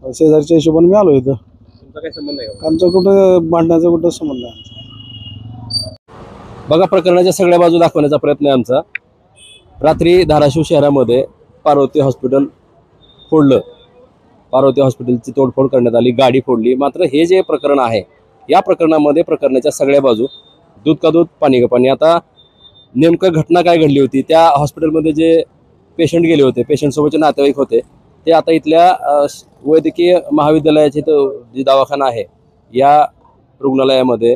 शेजारच्या हिशोबाने मी आलो इथं. तुमचा काय संबंध आहे का? आमचा कुठं भांडण्याचा कुठं संबंध आहे. बघा, प्रकरणाच्या सगळ्या बाजू दाखवण्याचा प्रयत्न आहे आमचा. रात्री धाराशिव शहरामध्ये पार्वती हॉस्पिटल फोडलं, पार्वती हॉस्पिटलची तोडफोड करण्यात आली, गाडी फोडली. मात्र हे जे प्रकरण आहे, या प्रकरणामध्ये प्रकरणाच्या सगळ्या बाजू दूध का दूध पाणी का पाणी. आता नेमकं घटना काय घडली होती, त्या हॉस्पिटलमध्ये जे पेशंट गेले होते, पेशंटसोबतचे नातेवाईक होते, ते आता इथल्या वैद्यकीय महाविद्यालयाचे जे दवाखाना आहे या रुग्णालयामध्ये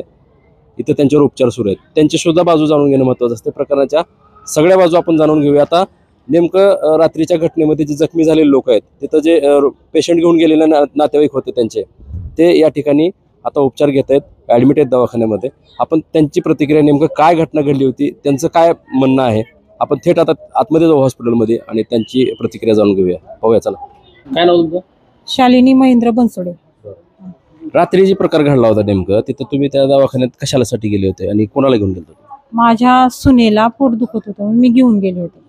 इथं त्यांच्यावर उपचार सुरू आहेत. त्यांची सुद्धा बाजू जाणून घेणं महत्त्वाचं असते. प्रकरणाच्या सगळ्या बाजू आपण जाणून घेऊया. आता नेमकं रात्रीच्या घटनेमध्ये जे जखमी झालेले लोक आहेत, तिथं जे पेशंट घेऊन गेलेले नातेवाईक होते त्यांचे, ते या ठिकाणी आता उपचार घेत आहेत, ॲडमिट आहेत दवाखान्यामध्ये. आपण त्यांची प्रतिक्रिया, नेमकं काय घटना घडली होती, त्यांचं काय म्हणणं आहे, आपण थेट आता आतमध्ये जाऊ हॉस्पिटलमध्ये आणि त्यांची प्रतिक्रिया जाणून घेऊया. पाहूया, चला. काय नाव तुमचं? शालिनी महेंद्र बनसोडे. रात्री जे प्रकार घडला होता नेमकं, तिथं तुम्ही त्या दवाखान्यात कशासाठी गेले होते आणि कोणाला घेऊन गेले होते? माझ्या सुनेला पोट दुखत होतं म्हणून मी घेऊन गेले होते.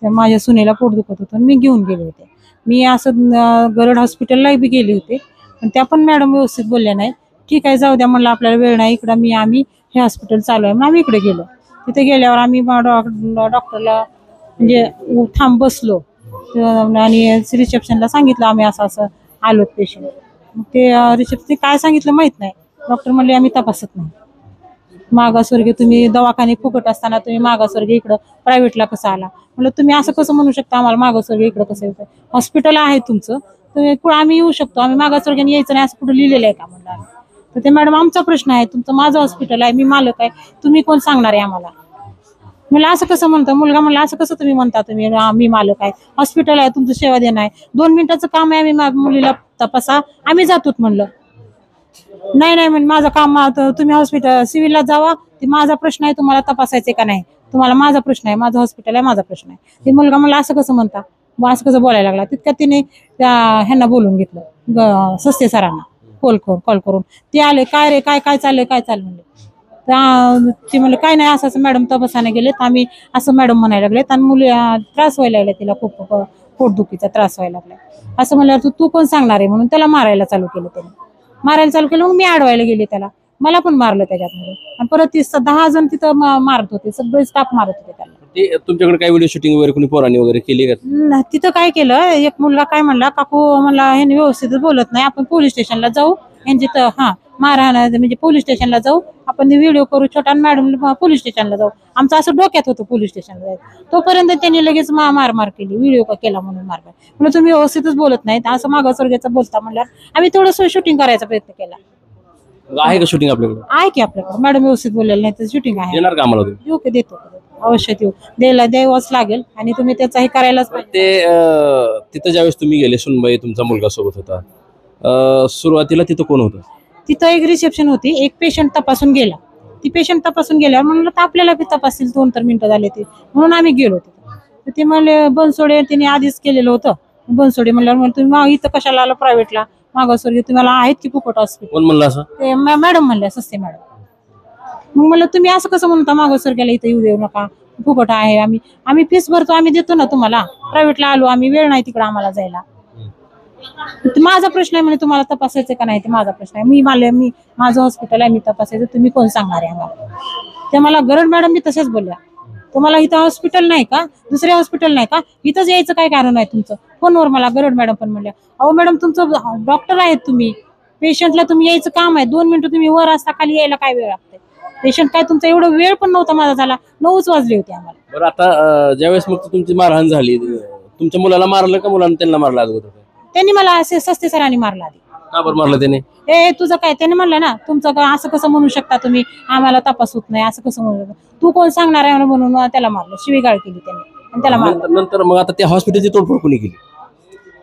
त्या माझ्या सुनेला पोट दुखत होतं म्हणून मी घेऊन गेले होते. मी असं गरड हॉस्पिटलला बी गेले होते, पण त्या पण मॅडम व्यवस्थित बोलल्या नाही. ठीक आहे, जाऊ द्या म्हणलं, आपल्याला वेळ नाही इकडं, आम्ही हे हॉस्पिटल चालू आहे म्हणून आम्ही इकडे गेलो. तिथे गेल्यावर आम्ही डॉक्टरला म्हणजे थांब बसलो आणि रिसेप्शनला सांगितलं आम्ही असं असं आलो पेशंट. मग ते रिसेप्शन काय सांगितलं माहीत नाही. डॉक्टर म्हणले आम्ही तपासत नाही. मागासवर्गीय तुम्ही दवाखाने फुकट असताना तुम्ही मागासवर्गीय इकडं प्रायव्हेटला कसं आला? म्हणलं तुम्ही असं कसं म्हणू शकता आम्हाला मागासवर्गीय इकडं कसं येतं? हॉस्पिटल आहे तुमचं, तुम्ही कुठं आम्ही येऊ शकतो, आम्ही मागासवर्गीयाने यायचं नाही असं कुठं लिहिलेलं आहे का म्हणलं. तर ते मॅडम आमचा प्रश्न आहे, तुमचं माझं हॉस्पिटल आहे, मी मालक आहे, तुम्ही कोण सांगणार आहे आम्हाला? म्हणलं असं कसं म्हणतं? मुलगा म्हणला असं कसं तुम्ही म्हणता, तुम्ही मी मालक आहे, हॉस्पिटल आहे, तुमचं सेवा देणं आहे, 2 मिनिटाचं काम आहे, आम्ही मुलीला तपासा, आम्ही जातोत म्हणलं. नाही म्हणजे माझं काम, तुम्ही हॉस्पिटल सिव्हिलला जावा, ते माझा प्रश्न आहे, तुम्हाला तपासायचे का नाही, तुम्हाला माझा प्रश्न आहे, माझं हॉस्पिटल आहे, माझा प्रश्न आहे. ते मुलगा म्हणला असं कसं म्हणता, मग असं कसं बोलायला लागला. तितक्यात तिने त्या ह्यांना बोलून घेतलं, सस्ते सरांना कॉल करून. ते आले, काय रे काय चाललंय म्हणले. ते म्हणलं काय नाही, असं मॅडम तपासाने गेलेत, आम्ही असं मॅडम म्हणायला लागलेत आणि मुली त्रास व्हायला लागला, तिला खूप पोटदुखीचा त्रास व्हायला लागला. असं म्हणल्यावर तू कोण सांगणार आहे म्हणून त्याला मारायला चालू केलं. मग मी अडवायला गेले त्याला, मला पण मारलं त्याच्यामध्ये. आणि परत 10 जण तिथं मारत होते, सगळे स्टाफ मारत होते त्याला. ते तुमच्याकडे काय व्हिडिओ शूटिंग वगैरे कोणी पोरांनी वगैरे केली का? तिथं काय केलं, एक मुलगा काय म्हणला, काकू म्हणला ह्यांनी व्यवस्थितच बोलत नाही, आपण पोलीस स्टेशनला जाऊ, यांची मारहाण म्हणजे पोलीस स्टेशनला जाऊ, आपण व्हिडिओ करू छोटा, मॅडम पोलीस स्टेशनला जाऊ. आमचं असं डोक्यात होतं पोलीस स्टेशनला जायचं. तोपर्यंत त्यांनी लगेच मार केली, व्हिडिओ केला म्हणून मार. म्हणजे तुम्ही व्यवस्थितच बोलत नाहीत, असं मागासवर्गीयाचं बोलता म्हणल्यावर आम्ही थोडं शूटिंग करायचा प्रयत्न केला. आहे का शूटिंग आपल्याकडे? आहे की आपल्याकडे, मॅडम व्यवस्थित बोललेलं नाही तर शूटिंग आहे. येणार का आम्हाला तुम्ही? ओके, देतो, अवश्य देऊ, द्यावाच लागेल आणि तुम्ही त्याचा हे करायलाच पाहिजे. ते तिथं ज्यावेळेस तुम्ही गेले, सुनबाई तुमचा मुलगा सोबत होता, सुरुवातीला तिथं कोण होतं? तिथं एक रिसेप्शन होती, एक पेशंट तपासून गेला. ती पेशंट तपासून गेल्यावर म्हणलं तर आपल्याला बी तपासतील, 2 मिनिटं झाले ते, म्हणून आम्ही गेलो तिथं. तर ते म्हणले बनसोडे तिने आधीच केलेलं होतं. बनसोडे म्हणल्यावर तुम्ही इथं कशाला आला प्रायव्हेटला, मागासवर्गीय तुम्हाला आहेत की फुकट हॉस्पिटल? कोण म्हणलं असं? ते मॅडम म्हणल्या, सस्ते मॅडम. मग म्हणलं तुम्ही असं कसं म्हणता, मागासवर्गीयाला इथं येऊ देऊ नका, फुकट आहे, आम्ही फीस भरतो, आम्ही देतो ना तुम्हाला, प्रायव्हेटला आलो आम्ही, वेळ नाही तिकडं आम्हाला जायला. माझा प्रश्न आहे म्हणे, तुम्हाला तपासायचं का नाही ते माझा प्रश्न आहे, मी माझं हॉस्पिटल आहे, मी तपासायचं, तुम्ही कोण सांगणार आहे आम्हाला? ते मला गरड मॅडम मी तशाच बोलल्या, तुम्हाला इथं हॉस्पिटल नाही का, दुसरे हॉस्पिटल नाही का, इथंच यायचं काय कारण आहे तुमचं? फोनवर मला गरड मॅडम पण म्हणल्या, अहो मॅडम तुमचं डॉक्टर आहेत तुम्ही, पेशंटला तुम्ही यायचं काम आहे, 2 मिनिटं तुम्ही वर असता, खाली यायला काय वेळ लागते? पेशंट काय तुमचा एवढा वेळ पण नव्हता माझा झाला, 9च वाजले होते आम्हाला. बरं, आता ज्यावेळेस मग तुमची मारहाण झाली, तुमच्या मुलाला मारलं का मुलांना त्यांना मारलं अगोदर? त्यांनी मला असे सस्ते सरांनी मारला आधी. का बरं मारलं त्याने? तुझं काय, त्याने म्हणलं ना, तुमचं काय असं कसं म्हणू शकता तुम्ही, आम्हाला तपास होत नाही, असं कसं म्हणू शकता, तू कोण सांगणार आहे म्हणून त्याला मारलं, शिवीगाळ केली त्यांनी आणि त्याला मारलं. नंतर मग आता त्या हॉस्पिटलची तोडफोड कोणी केली?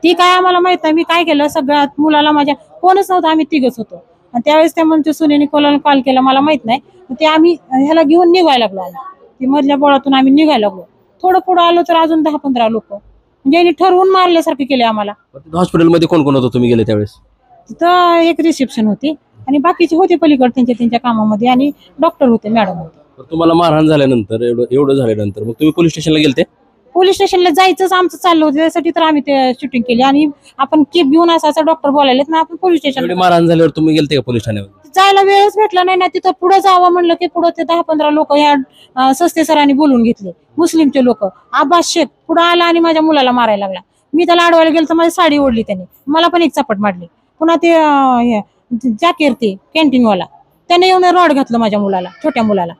ती काय आम्हाला माहित नाही. मी काय केलं, सगळ्यात मुलाला माझ्या कोणच नव्हतं, आम्ही 3घच होतो. आणि त्यावेळेस त्या म्हणते सुनेने कोणाला कॉल केला मला माहित नाही. मग ते आम्ही ह्याला घेऊन निघायला लागलो. ती मधल्या बोळातून आम्ही निघायला लागलो. थोडं पुढं आलो तर अजून 10-15 लोक म्हणजे यांनी ठरवून मारल्यासारखे केले आम्हाला. हॉस्पिटलमध्ये कोण कोण होतं तुम्ही गेले त्यावेळेस? तिथं एक रिसेप्शन होती आणि बाकीचे होते पलीकडे त्यांच्या कामामध्ये आणि डॉक्टर होते, मॅडम होते. तुम्हाला मारहाण झाल्यानंतर एवढं झाल्यानंतर मग तुम्ही पोलीस स्टेशनला गेलते? पोलीस स्टेशनला जायचंच आमचं चाललं होतं, त्यासाठी तर आम्ही ते शूटिंग केली आणि आपण केप घेऊन असा डॉक्टर बोलायला ना आपण पोलीस एवढी स्टेशनला मारहाण झाल्यावर तुम्ही गेलते का पोलीस ठाण्यावर? जायला वेळच भेटला नाही ना. तिथं पुढे जावं म्हणलं की पुढे ते 10-15 लोक ह्या सस्ते सरांनी बोलून घेतले, मुस्लिमचे लोक. अब्बास शेख पुढे आला आणि माझ्या मुलाला मारायला लागला. मी त्याला अडवायला गेलो तर माझी साडी ओढली त्याने, मला पण एक चापट मारली. पुन्हा ते जाकीर ते कॅन्टीनवाला त्याने येऊन रॉड घातलं माझ्या मुलाला, छोट्या मुलाला.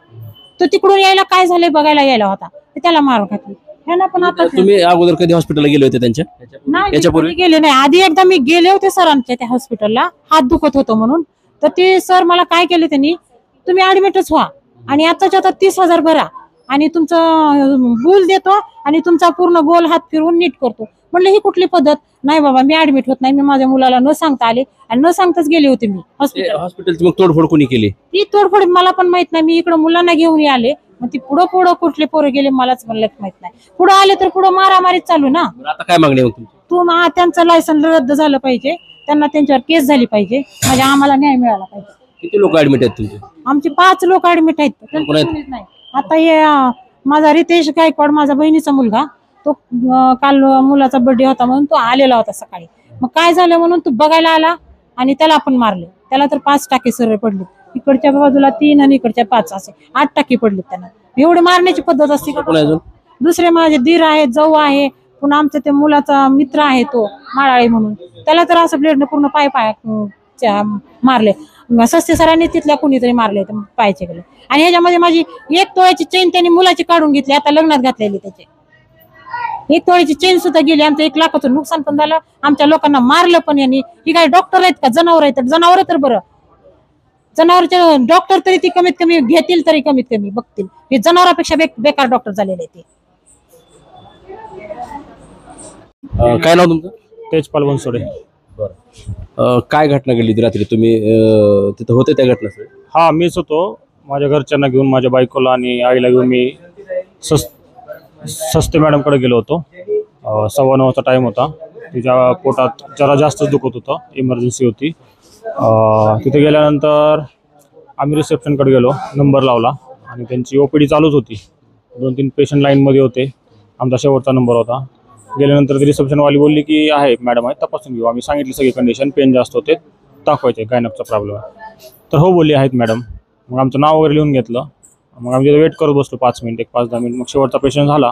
तो तिकडून यायला काय झालंय बघायला यायला होता, त्याला मार घातली. ह्यांना पण आता तुम्ही अगोदर कधी हॉस्पिटलला गेले होते त्यांच्या? नाही, याच्यापूर्वी? मी गेले नाही. आधी एकदा मी गेले होते सरांच्या त्या हॉस्पिटलला, हात दुखत होतं म्हणून. तर ते सर मला काय केले त्यांनी, तुम्ही ऍडमिटच व्हा आणि आताच्या आता 30,000 भरा आणि तुमचं बिल देतो आणि तुमचा पूर्ण गोल हात फिरवून नीट करतो. म्हणलं ही कुठली पद्धत? नाही बाबा मी ऍडमिट होत नाही, मी माझ्या मुलाला न सांगता आले आणि न सांगताच गेले होते मी हॉस्पिटलची मग तोडफोड कोणी केली? ती तोडफोड मला पण माहित नाही. मी इकडे मुलांना घेऊन आले, मग ती पुढं कुठले पोरं गेले मलाच म्हणलं माहित नाही. पुढे आले तर पुढे मारामारीच चालू ना. आता काय मागणी मग तुमची? त्यांचं लायसन रद्द झालं पाहिजे, त्यांना त्यांच्यावर केस झाली पाहिजे, आम्हाला न्याय मिळाला पाहिजे. किती लोक ऍडमिट आहेत तुमचे? आमचे 5 लोक ऍडमिट आहेत. कोण आहेत? कोणीच नाही. आता हे माझा रितेश गायकवाड, माझा बहिणीचा मुलगा, तो काल मुलाचा बर्थडे होता म्हणून तो आलेला होता सकाळी. मग काय झालं म्हणून तो बघायला आला आणि त्याला आपण मारले. त्याला तर 5 टाके सरळ पडले, इकडच्या बाजूला 3 आणि इकडच्या 5, असे 8 टाके पडले त्यांना. एवढे मारण्याची पद्धत असते का? दुसरे माझे दीर आहेत, जाऊ आहे, पुन्हा आमच्या ते मुलाचा मित्र आहे तो माळाळे म्हणून, त्याला तर असं ब्लेडने पूर्ण पाय मारले. सस्ते सरांनी तिथल्या कुणीतरी मारले पायाचे गेले. आणि ह्याच्यामध्ये माझी 1 तोळ्याची चेन त्यांनी मुलाची काढून घेतली, आता लग्नात घातलेली. त्याचे 1 तोळ्याची चेन सुद्धा गेली. आमचं 1 लाखाचं नुकसान पण झालं. आमच्या लोकांना मारलं पण यांनी. ही काय डॉक्टर आहेत का? जनावर आहेत. जनावर तर बरं, जनावरचे डॉक्टर तरी ती कमीत कमी घेतील, तरी कमीत कमी बघतील. हे जनावरांपेक्षा बेकार डॉक्टर झालेले ते. काय नाव तुमचं? तेजपाल बनसोडे. काय घटना घडली होती रात्री? तुम्ही तिथं होते त्या घटना? हा, मीच होतो. माझ्या घरच्यांना घेऊन, माझ्या बायकोला आणि आईला घेऊन मी सस्ते मॅडमकडे गेलो होतो. 9:15चा टाइम होता. तिच्या पोटात जरा जास्तच दुखत होतं, इमर्जन्सी होती. तिथे गेल्यानंतर आम्ही रिसेप्शनकडे गेलो, नंबर लावला आणि त्यांची ओपीडी चालूच होती. 2-3 पेशंट लाईनमध्ये होते. आमचा शेवटचा नंबर होता. गेल्यानंतर ती रिसेप्शनवाली बोलली की आहे मॅडम आहे, तपासून घेऊ. आम्ही सांगितली सगळी कंडिशन, पेन जास्त होते, दाखवायचे, गायनकचा प्रॉब्लेम आहे. तर हो बोलली आहेत मॅडम. मग आमचं नाव वगैरे लिहून घेतलं. मग आम्ही तिथे वेट करत बसलो 5 मिनिट, 5-10 मिनिट. मग शेवटचा पेशंट झाला.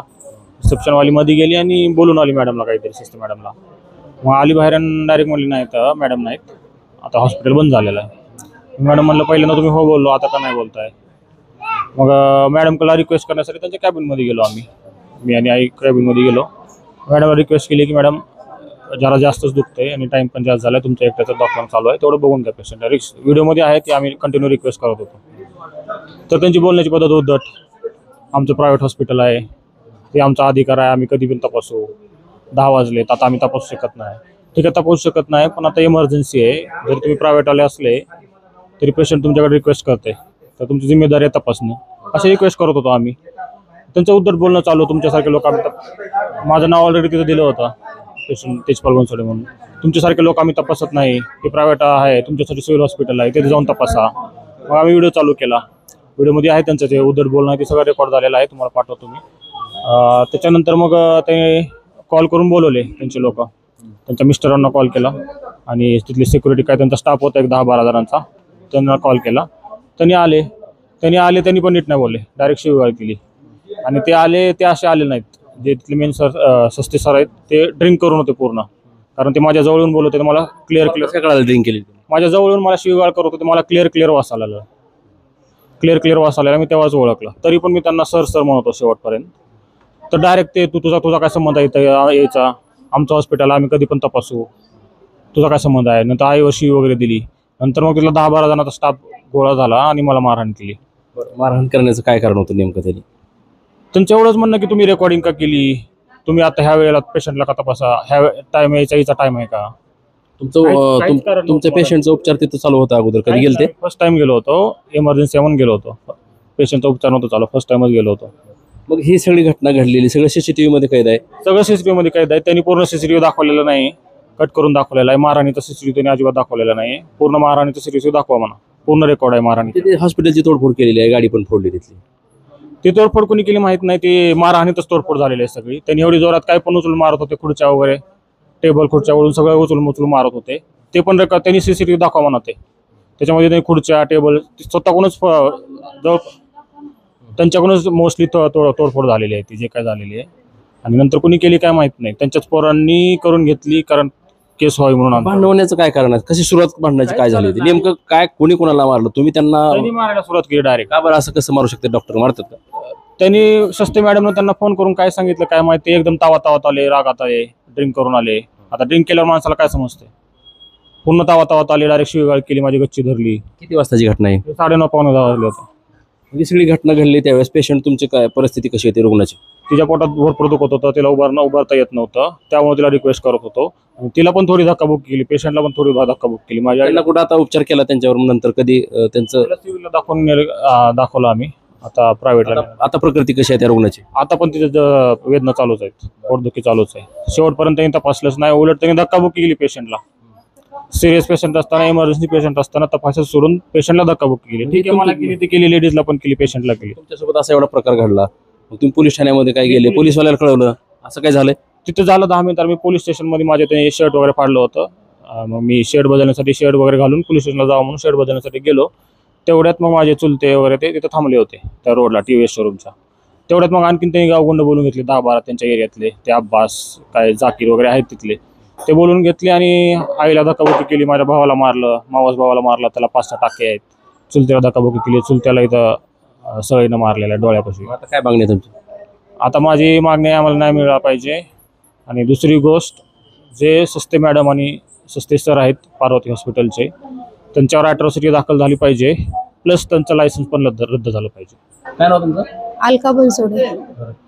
रिसेप्शनवाली मध्ये गेली आणि बोलून आली मॅडमला काहीतरी, सिस्टर मॅडमला. मग आली बाहेर आणि डायरेक्ट म्हणली नाहीत मॅडम नाहीत, आता हॉस्पिटल बंद झालेलं आहे. मॅडम म्हणलं पहिल्यांदा तुम्ही हो बोललो, आता का नाही बोलताय? मग मॅडमला रिक्वेस्ट करण्यासाठी त्यांच्या कॅबिनमध्ये गेलो आम्ही, मी आणि आई कॅबिनमध्ये गेलो. मॅडमला रिक्वेस्ट केली की मॅडम जरा जास्तच दुखतंय आणि टाईम पण जास्त झाला आहे, तुमच्या एकट्याचं डॉक्टर चालू आहे, तेवढं बघून घ्या पेशंट. व्हिडिओमध्ये आहे की आम्ही कंटिन्यू रिक्वेस्ट करत होतो. तर त्यांची बोलण्याची पद्धत उद्धट, आमचं प्रायव्हेट हॉस्पिटल आहे, ते आमचा अधिकार आहे, आम्ही कधी पण तपासू. 10 वाजलेत, आता आम्ही तपासू शकत नाही. ठीक आहे, तपासू शकत नाही, पण आता इमर्जन्सी आहे. जर तुम्ही प्रायव्हेटवाले असले तरी पेशंट तुमच्याकडे रिक्वेस्ट करते, तर तुमची जिम्मेदारी आहे तपासणं, असे रिक्वेस्ट करत होतो आम्ही. त्यांचं उद्धट बोलणं चालू. तुमच्यासारखे लोक आम्ही, माझं नाव ऑलरेडी तिथं दिलं होतं, पेशंट तेजपाल बनसोडे म्हणून. तुमच्यासारखे लोक आम्ही तपासत नाही, ते प्रायव्हेट आहे, तुमच्यासाठी सिव्हिल हॉस्पिटल आहे, तिथे जाऊन तपासा. मग आम्ही व्हिडिओ चालू केला. व्हिडिओमध्ये आहे त्यांचं ते उद्धट बोलणं आहे, ते सगळं रेकॉर्ड झालेलं आहे, तुम्हाला पाठवतो मी. त्याच्यानंतर मग ते कॉल करून बोलवले त्यांचे लोक, त्यांच्या मिस्टरांना कॉल केला आणि तिथले सिक्युरिटी काय त्यांचा स्टाफ होता 10-12 जणांचा, त्यांना कॉल केला. त्यांनी त्यांनी पण नीट नाही बोलले, डायरेक्ट शिवीगाळ केली. आणि ते आले, ते असे आले नाहीत, जे तिथले मेन सर सस्ते सर आहेत ते ड्रिंक करून होते पूर्ण. कारण ते माझ्या जवळून बोलत होते, मला क्लिअर ड्रिंक केली, माझ्या जवळून मला शिवीगाळ करत होते, मला क्लिअर वास आलेला, मी तेव्हाच ओळखलं. तरी पण मी त्यांना सर म्हणतो शेवटपर्यंत. तर डायरेक्ट ते तुझा काय संबंध आहे यायचा, आमचं हॉस्पिटल, आम्ही कधी पण तपासू, तुझा काय संबंध आहे. नंतर आईवर शिवी वगैरे दिली. नंतर मग तिथला 10-12 जणांचा स्टाफ गोळा झाला आणि मला मारहाण केली. मारहाण करण्याचं काय कारण होतं नेमकं? त्यांचं एवढंच म्हणणं की तुम्ही रेकॉर्डिंग का केली, तुम्ही आता ह्या वेळेला पेशंटला का तपासा, ह्या टाईम यायचा टाईम आहे का. तुमच्या पेशंटचा उपचार तिथं चालू होता अगोदर कधी गेलते? फर्स्ट टाइम गेलो होतो, इमर्जन्सी म्हणून गेलो होतो. पेशंटचा उपचार नव्हता चालू, फर्स्ट टाइमच गेलो होतो. मग ही सगळी घटना घडलेली सगळं सीसीटीव्ही मध्ये कैद आहे? सगळं सीसीटीव्ही मध्ये कैद आहे. त्यांनी पूर्ण सीसीटीव्ही दाखवलेलं नाही, कट करून दाखवलेला आहे. महाराणीचा सीसीटीव्ही त्यांनी अजिबात दाखवलेला नाही. पूर्ण महाराणीचा सीसीटीव्ही दाखवा म्हणा, पूर्ण रेकॉर्ड आहे महाराणी. तिथे हॉस्पिटलची तोडफोड केलेली आहे, गाडी पण फोडली तिथली. ती तोडफोड कोणी केली माहित नाही, ती मारहाणीतच तोडफोड झालेली आहे सगळी. त्यांनी एवढी जोरात काय पण उचलून मारत होते, खुर्च्या वगैरे टेबल खुर्च्या वळून सगळं उचलून मारत होते. ते पण त्यांनी सीसीटीव्ही दाखवा म्हणते. त्याच्यामध्ये त्यांनी खुर्च्या टेबल स्वतःकडूनच त्यांच्याकडूनच मोस्टली तोडफोड झालेली आहे, ती जे काय झालेली आहे. आणि नंतर कोणी केली काय माहित नाही, त्यांच्याच पोरांनी करून घेतली, कारण केस व्हावी म्हणून. भांडवण्याचं काय कारण आहे? कशी सुरुवात भांडण्याची काय झाली होती नेमकं? काय कोणी कोणाला मारलं? तुम्ही त्यांना मारायला सुरुवात केली डायरेक्ट. का बरं असं कसं मारू शकते? डॉक्टर मारतात का? त्यांनी सस्ते मॅडमने त्यांना फोन करून काय सांगितलं काय माहिती, एकदम तावात आले, रागात आले, ड्रिंक करून आले. आता ड्रिंक केल्यावर माणसाला काय समजते, पूर्ण तावात आले, डायरेक्ट शिवीगाळ केली, माझी गच्ची धरली. किती वाजताची घटना आहे? 9:30 पावणे 10 वाजले होते. ही सगळी घटना घडली त्यावेळेस पेशंट तुमची काय परिस्थिती कशी होती रुग्णाची? तिच्या पोटात भरपूर दुखत होतं, तिला उभारता येत नव्हतं, त्यामुळे तिला रिक्वेस्ट करत होतो. तिला पण थोडी धक्काबुक्की केली, पेशंटला पण थोडी धक्काबुक्की केली. माझ्या कुठं आता उपचार केला त्यांच्यावर? नंतर कधी त्यांचं सिव्हिलला दाखवलं आम्ही, आता प्रायव्हेटला. आता प्रकृती कशी आहे त्या रुग्णाची? आता पण तिथे वेदना चालूच आहेत, पोटदुखी चालूच आहे. शेवटपर्यंत त्यांनी तपासलंच नाही, उलट त्यांनी धक्काबुक्की केली पेशंटला. सिरियस पेशंट असताना, इमर्जन्सी पेशंट असताना तपासच सोडून पेशंटला धक्काबुक्की केली. ठीक आहे, मला केली, ती केली, लेडीजला पण केली, पेशंटला केली. तुमच्यासोबत असा एवढा प्रकार घडला, मग तुम्ही पोलीस ठाण्यामध्ये काय गेले? पोलीसवाल्याला कळवलं? असं काय झालं? तिथं झालं 10 मिनिटात मी पोलीस स्टेशनमध्ये माझे ते शर्ट वगैरे फाडलं होतं. मग मी शर्ट बदलण्यासाठी शर्ट वगैरे घालून पोलीस स्टेशनला जावं म्हणून शर्ट बदलण्यासाठी गेलो. तेवढ्यात मग माझे चुलते वगैरे ते तिथं थांबले होते त्या रोडला, TVS शोरूमच्या. तेवढ्यात मग आणखीन त्यांनी गावगुंड बोलून घेतले, 10-12 त्यांच्या एरियातले, ते अब्बास काय जाकीर वगैरे आहेत तिथले, ते बोलून घेतले. आणि आईला धक्काबुक्की केली, माझ्या भावाला मारलं, मावस भावाला मारलं, त्याला 5-6 टाके आहेत. चुलत्याला धक्काबुक्की केली, चुलत्याला इथं सळीनं मारलेल्या डोळ्यापासून. आता काय मागणी आहे तुमची? आता माझी मागणी आम्हाला नाही मिळाला पाहिजे. आणि दुसरी गोष्ट, जे सस्ते मॅडम आणि सस्ते सर आहेत पार्वती हॉस्पिटलचे, त्यांच्यावर अॅट्रॉसिटी दाखल झाली पाहिजे, प्लस त्यांचं लायसन्स पण रद्द झालं पाहिजे. काय नाव तुमचं? अलका बनसोडे.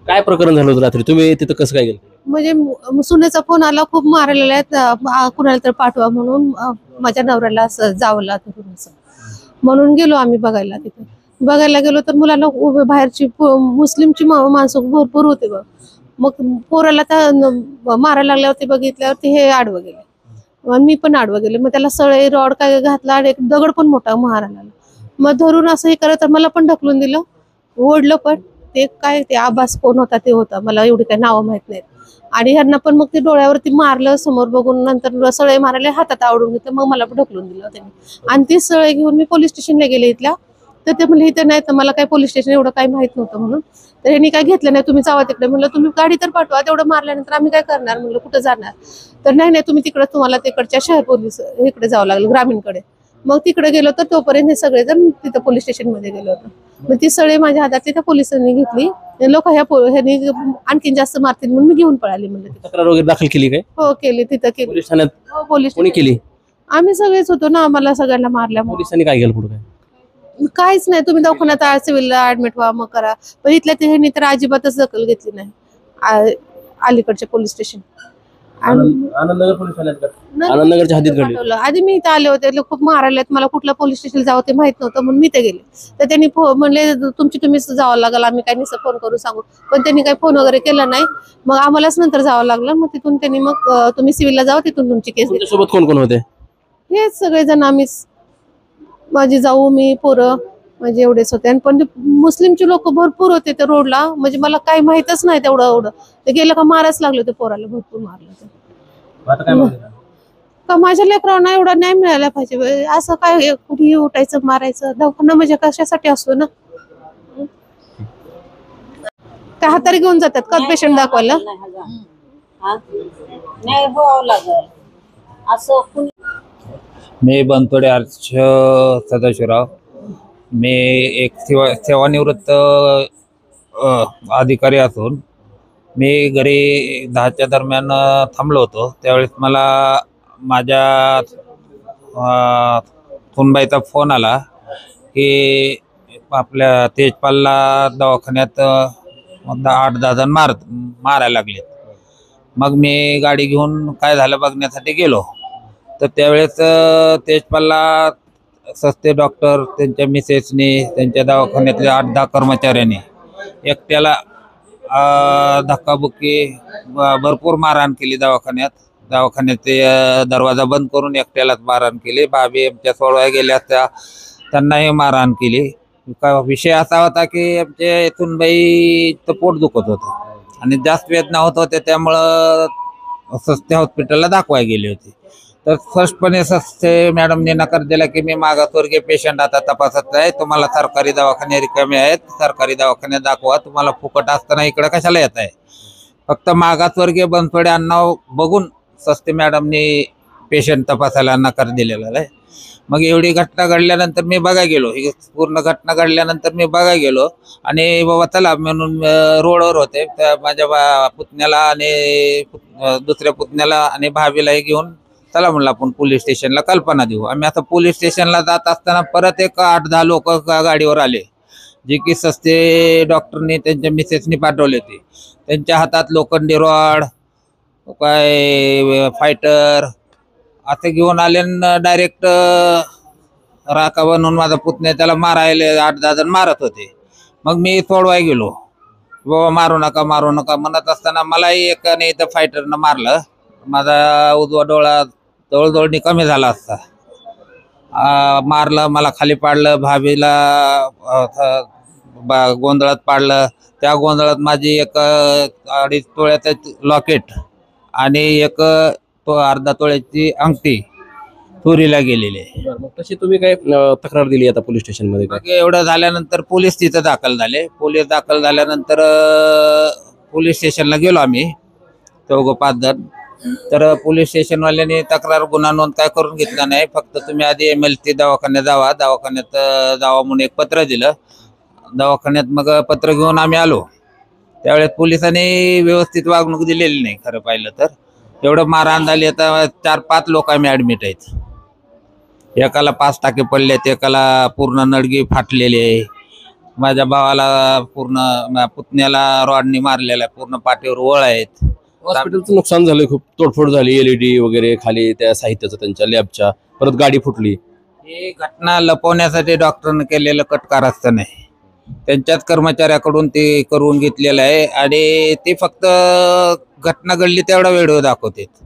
काय प्रकरण झालं होतं रात्री? तुम्ही तिथं कसं काय गेलं? म्हणजे सुनेचा फोन आला, खूप मारलेला आहे, कुणाला तर पाठवा म्हणून. माझ्या नवऱ्याला असं जावं लागतं असं म्हणून गेलो आम्ही बघायला. तिथे बघायला गेलो तर मुलांना उभे बाहेरची मुस्लिमची माणसं भरपूर होते बघ. मग पोराला त्या मारायला लागल्यावरती बघितल्यावरती हे आडवं गेले, मी पण आडवं गेले. मग त्याला सळे रॉड काय घातला आणि एक दगड पण मोठा मारायला. मग धरून असं हे करत तर मला पण ढकलून दिलं, ओढलं. पण ते काय, ते आबास कोण होता ते होता, मला एवढी काही नावं माहित नाहीत. आणि ह्यांना पण मग ते डोळ्यावरती मारलं समोर बघून, नंतर सळे मारायला हातात आवडून घेतलं, मग मला पण ढकलून दिलं त्यांनी. आणि ती सळे घेऊन मी पोलीस स्टेशनला गेले इथल्या. तर ते म्हणले इथं नाही, तर मला काय पोलीस स्टेशन एवढं काही माहित नव्हतं म्हणून. तर ह्यांनी काय घेतलं नाही, तुम्ही जावा तिकडे. म्हणलं तुम्ही गाडी तर पाठवा, तेवढं मारल्यानंतर आम्ही काय करणार, म्हणलं कुठं जाणार. तर नाही तुम्ही तिकडे, तुम्हाला तिकडच्या शहर पोलीस इकडे जावं लागलं, ग्रामीणकडे. मग तिकडे गेलो तर तोपर्यंत हे सगळेजण तिथं पोलीस स्टेशनमध्ये गेलो होतो. मग ती सळे माझ्या हातातली त्या पोलिसांनी घेतली. लोक ह्यांनी आणखीन जास्त मारतील म्हणून मी घेऊन पळाली. म्हणलं तक्रार वगैरे दाखल केली काय? हो केली, तिथं केली पोलीस ठाण्यात. हो, पोलीस कोणी केली? आम्ही सगळेच होतो ना, आम्हाला सगळ्यांना मारल्यामुळे. पोलिसांनी काय केलं पुढे? काहीच नाही, तुम्ही दवाखान्यात सिव्हिलला ऍडमिट व्हा, मग करा. पण इथल्या ह्यांनी तर अजिबातच दखल घेतली नाही. अलीकडच्या पोलीस स्टेशन आनंदनगर पोलीस ठाण्यात आनंदनगरच्या हद्दीत घडली. आधी मी इथं आले होते, खूप मारायला, मला कुठल्या पोलीस स्टेशनला जावं ते माहित नव्हतं म्हणून मी ते गेले. तर त्यांनी म्हणले तुम्हीच जावं लागेल, आम्ही काय निसं फोन करू सांगू. पण त्यांनी काही फोन वगैरे केला नाही. मग आम्हालाच नंतर जावं लागलं. मग तिथून त्यांनी मग तुम्ही सिव्हिलला जावं, तिथून तुमची केस. सोबत कोण कोण होते? हेच सगळेजण, आम्हीच, माझी जाऊ, मी, पोरं, म्हणजे एवढेच होते. आणि पण मुस्लिमचे लोक भरपूर होते त्या रोडला, म्हणजे मला काही माहितच नाही तेवढं एवढं. ते गेलं का मारायच लागलं, ते पोराला भरपूर मारलं. का माझ्या लेकरांना एवढा न्याय मिळाला पाहिजे. असं काय कुठेही उठायचं मारायचं, दवाखाना म्हणजे कशासाठी असतो ना. त्या हातारी घेऊन जातात का पेशंट दाखवायला? मी बनतोडे अर्च सदाशिवराव. मी एक सेवानिवृत्त अधिकारी असून मी घरी 10च्या दरम्यान थांबलो होतो. त्यावेळेस मला माझ्या सुनबाईचा फोन आला की आपल्या तेजपालला दवाखान्यात 8-10 जण मारायला लागलेत. मग मी गाडी घेऊन काय झालं बघण्यासाठी गेलो. तर त्यावेळेस तेजपालला सस्ते डॉक्टर, त्यांच्या मिसेसनी, त्यांच्या दवाखान्यातल्या 8-10 कर्मचाऱ्यांनी एकट्याला धक्काबुक्की भरपूर मारहाण केली दवाखान्याचे दरवाजा बंद करून एकट्यालाच मारहाण केली. भाभी आमच्या सोडवाय गेल्या असत्या, त्यांनाही मारहाण केली. विषय असा होता की आमच्या इथून बाईचं पोट दुखत होतं आणि जास्त वेदना होत होत्या, त्यामुळं सस्ते हॉस्पिटलला दाखवाय गेले होते. तर फर्स्टपणे सस्ते मॅडमने नकार दिला की मी मागासवर्गीय पेशंट आता तपासत आहे, तुम्हाला सरकारी दवाखाने रिकामे आहेत, सरकारी दवाखान्यात दाखवा, तुम्हाला फुकट असताना इकडे कशाला येत आहे. फक्त मागासवर्गीय बनसोडे अण्णा बघून सस्ते मॅडमने पेशंट तपासायला नकार दिलेला आहे. मग एवढी घटना घडल्यानंतर मी बघा गेलो, ही पूर्ण घटना घडल्यानंतर मी बघा गेलो आणि बाबा चला म्हणून रोडवर होते, त्या माझ्या पुतण्याला आणि दुसऱ्या पुतण्याला आणि भाभीलाही घेऊन चला म्हणलं आपण पोलीस स्टेशनला कल्पना देऊ. आम्ही आता पोलीस स्टेशनला जात असताना परत एक 8-10 लोक गाडीवर आले, जे की सस्ते डॉक्टरनी त्यांच्या मिसेसनी पाठवले होते. त्यांच्या हातात लोखंडी रॉड, काय फायटर असं घेऊन आले, डायरेक्ट राखा बनवून माझा पुतण्या त्याला मारायला 8-10 जण मारत होते. मग मी सोडवाय गेलो, बाबा मारू नका म्हणत असताना मलाही एकाने इथं फायटरनं मारलं. माझा उजवा डोळा जवळजवळ कमी झाला असता. मारलं, मला खाली पाडलं, भाभीला गोंधळात पाडलं. त्या गोंधळात माझी एक 2.5 तोळ्याचं लॉकेट आणि एक अर्धा तोळ्याची अंगठी चोरीला गेलेली आहे. मग तशी तुम्ही काय तक्रार दिली आता पोलीस स्टेशनमध्ये? मग एवढं झाल्यानंतर पोलीस तिथं दाखल झाले. पोलीस दाखल झाल्यानंतर पोलीस स्टेशनला गेलो आम्ही 4-5 जण. तर पोलीस स्टेशनवाल्यांनी तक्रार गुन्हा नोंद काय करून घेतला नाही, फक्त तुम्ही आधी MLT दवाखान्यात जावा म्हणून एक पत्र दिलं. दवाखान्यात मग पत्र घेऊन आम्ही आलो. त्यावेळेस पोलिसांनी व्यवस्थित वागणूक दिलेली नाही खरं पाहिलं तर. एवढं मारहाण झाली, आता 4-5 लोक आम्ही ॲडमिट आहेत. एकाला 5 टाके पडलेत, एकाला पूर्ण नडगी फाटलेली आहे. माझ्या भावाला पूर्ण, पुतण्याला रॉडनी मारलेला आहे, पूर्ण पाठीवर वळ आहेत. हॉस्पिटलचं नुकसान झालं, खूप तोडफोड झाली, LED वगैरे खाली त्या साहित्याचं त्यांच्या लॅबच्या, परत गाडी फुटली. ही घटना लपवण्यासाठी डॉक्टरने केलेलं कटकारस्थान नाही, त्यांच्याच कर्मचाऱ्याकडून ते करून घेतलेलं आहे. आणि ते फक्त घटना घडली तेवढा व्हिडिओ दाखवतात,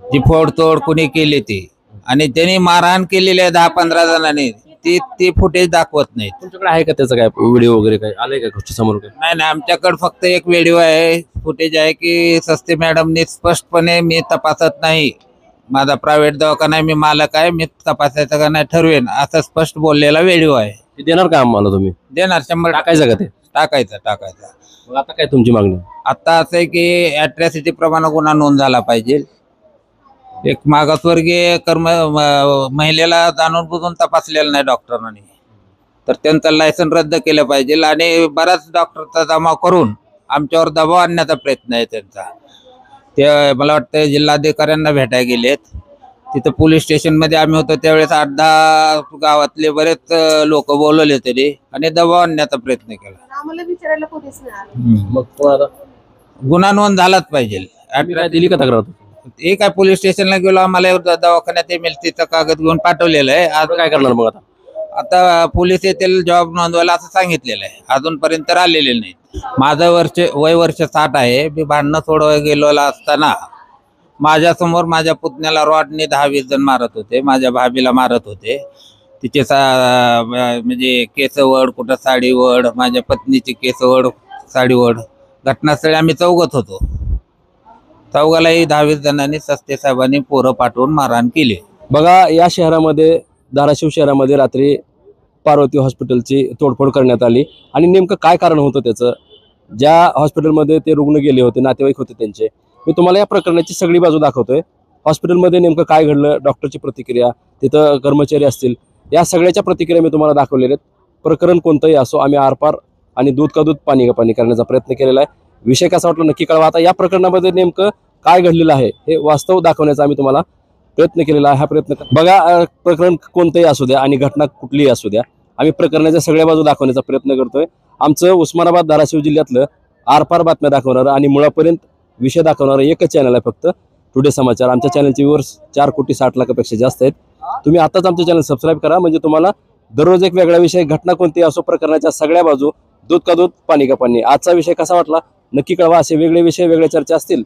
जी फोडतोड कुणी केली ती, आणि त्यांनी मारहाण केलेली आहे 10-15 जणांनी, ते फुटेज दाखवत नाहीत. तुमच्याकडे आहे का त्याचं काय व्हिडिओ वगैरे, काय आलंय का गोष्टी समोर? नाही, आमच्याकडे फक्त एक व्हिडिओ आहे, फुटेज आहे की सस्ते मॅडमने स्पष्टपणे मी तपासत नाही, माझा प्रायव्हेट दवाखाना आहे, मी मालक आहे, मी तपासायचं का नाही ठरवेन, असं स्पष्ट बोललेला व्हिडिओ आहे. ते देणार का आम्हाला? तुम्ही देणार 100 टाकायचं का ते? टाकायचं. मग आता काय तुमची मागणी? आता असं आहे की ॲट्रॅसिटी प्रमाणे गुन्हा नोंद झाला पाहिजे. एक मागासवर्गीय महिलेला जाणून बुजून तपासलेलं नाही डॉक्टरांनी, तर त्यांचं लायसन रद्द केलं पाहिजे. आणि बराच डॉक्टरचा जमाव करून आमच्यावर दबाव आणण्याचा प्रयत्न आहे त्यांचा. ते मला वाटतं जिल्हाधिकाऱ्यांना भेटायला गेलेत. तिथं पोलीस स्टेशनमध्ये आम्ही होतो त्यावेळेस 8-10 गावातले बरेच लोक बोलवले तरी, आणि दबाव आणण्याचा प्रयत्न केला. आम्हाला विचारायला कोणीच नाही आलं. मग गुन्हा नोंद झालाच पाहिजे. काय दिली का तक्रार? हे काय पोलीस स्टेशनला गेलो, आम्हाला दवाखान्यात MLTचं कागद घेऊन पाठवलेलं आहे. आज काय करणार मग आता पोलीस येथील जॉब नोंदवायला असं सांगितलेलं आहे, अजूनपर्यंत आलेले नाही. माझं वय वर्ष 60 आहे. मी भांडणं सोडवायला गेलो असताना माझ्यासमोर माझ्या पुतण्याला रॉडने 10-20 जण मारत होते, माझ्या भाभीला मारत होते. तिचे म्हणजे केसवड, कुठं साडीवड, माझ्या पत्नीची केसवड, साडीवड. घटनास्थळी आम्ही चौघत होतो. चौघालाही 10-20 जणांनी सस्ते साहेबांनी पोरं पाठवून मारहाण केली. बघा, या शहरामध्ये, धाराशिव शहरामध्ये रात्री पार्वती हॉस्पिटलची तोडफोड करण्यात आली. आणि नेमकं काय कारण होतं त्याचं? ज्या हॉस्पिटलमध्ये ते रुग्ण गेले होते, नातेवाईक होते त्यांचे, मी तुम्हाला या प्रकरणाची सगळी बाजू दाखवतोय. हॉस्पिटलमध्ये नेमकं काय घडलं, डॉक्टरची प्रतिक्रिया, तिथं कर्मचारी असतील, या सगळ्याच्या प्रतिक्रिया मी तुम्हाला दाखवलेल्या आहेत. प्रकरण कोणतंही असो, आम्ही आरपार आणि दूध का दूध पाणी का पाणी करण्याचा प्रयत्न केलेला आहे. विषय कसा वाटला नक्की कळवा. आता या प्रकरणामध्ये नेमकं काय घडलेलं आहे हे वास्तव दाखवण्याचा आम्ही तुम्हाला प्रयत्न केलेला आहे. हा प्रयत्न बघा, प्रकरण कोणतंही असू द्या आणि घटना कुठलीही असू द्या, आम्ही प्रकरणाच्या सगळ्या बाजू दाखवण्याचा प्रयत्न करतोय. आमचं उस्मानाबाद धाराशिव जिल्ह्यातलं आरपार बातम्या दाखवणारं आणि मुळापर्यंत विषय दाखवणारं एकच चॅनल आहे फक्त, टुडे समाचार. आमच्या चॅनलचे व्ह्यूअर्स 4,60,00,000 लाखापेक्षा जास्त आहेत. तुम्ही आताच आमचं चॅनल सबस्क्राईब करा, म्हणजे तुम्हाला दररोज एक वेगळा विषय, घटना कोणती असो, प्रकरणाच्या सगळ्या बाजू, दूध का दूध पाणी का पाणी. आजचा विषय कसा वाटला नक्की कळवा. असे वेगळे विषय, वेगळ्या चर्चा असतील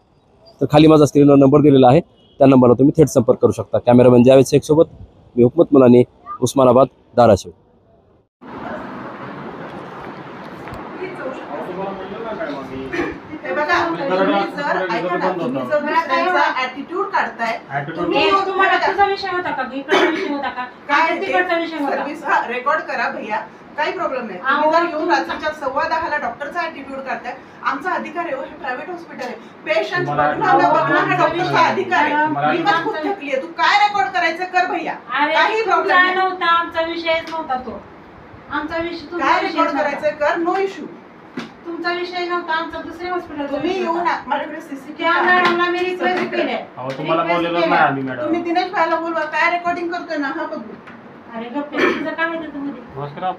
तर खाली माझा स्क्रीनवर नंबर दिलेला आहे, त्या नंबरला तुम्ही थेट संपर्क करू शकता. कॅमेरामॅन जावेद शेख सोबत मी हुकमत मुलानी, उस्मानाबाद, धाराशिव. हे बघा, तुम्ही जर ऐका ना, तुम्ही जर दुसऱ्यांचा ॲटिट्यूड काढताय, तुम्ही तुम्हाला तुझा विषय होता का? इकडचा विषय होता का? काय तिकडचा विषय होता? सर्व्हिस रेकॉर्ड करा भैया, काही प्रॉब्लेम नाही. तुम्ही जर येऊन रात्रीच्या 10:15 डॉक्टरचा ॲटिट्यूड करताय, आमचा अधिकार आहे. हे प्रायव्हेट हॉस्पिटल आहे, पेशंट बघणं हा डॉक्टरचा अधिकार आहे. मी पण खूप थकली आहे. तू काय रेकॉर्ड करायचं कर भैया, काही प्रॉब्लेम नाही. नव्हता, आमचा विषयच नव्हता तो. आमचा विषय काय रेकॉर्ड करायचं कर, नो इश्यू. तुमचा विषय नव्हता, आमचा दुसऱ्या हॉस्पिटल. तुम्ही येऊन माझ्याकडे सीसीटीव्ही त्या मॅडमला मी रिक्वेस्ट केली. तुम्हाला बोललेलं नाही आम्ही मॅडम. तुम्ही दिनेश भाईला बोलवा, काय रेकॉर्डिंग करतोय ना हा बघू. अरे गप्प, तुझं काय आहे त्याच्यामध्ये? नमस्कार.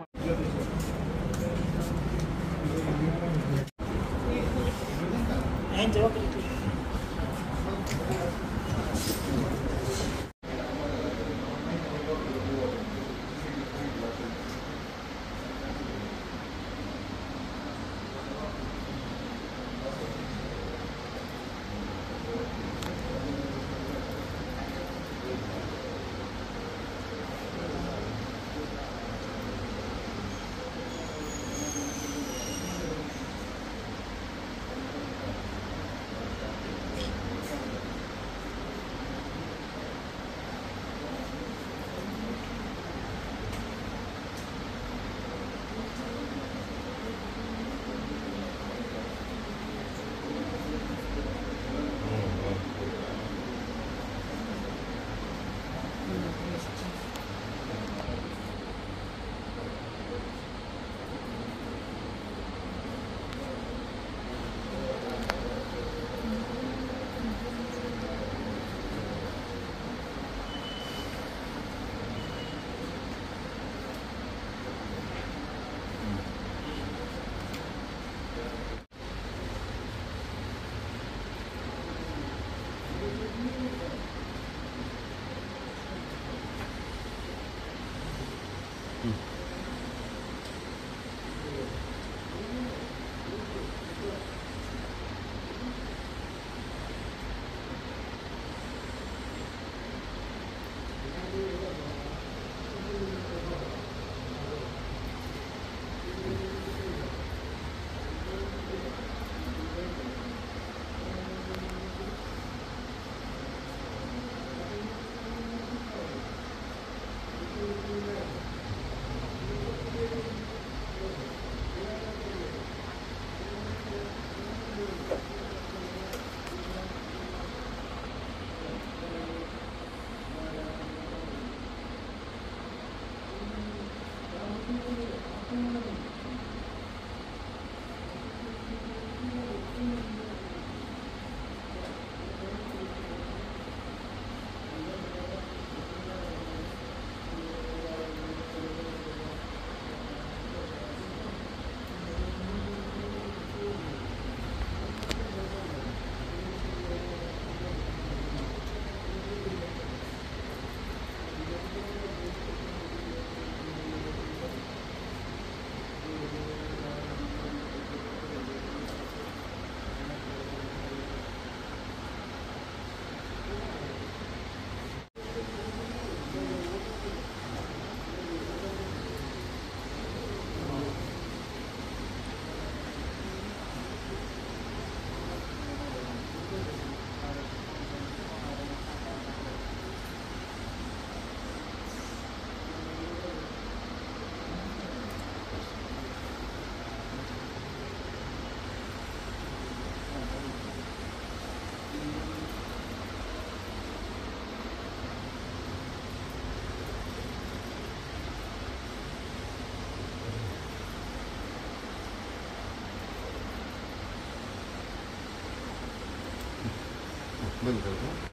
बंद करतो.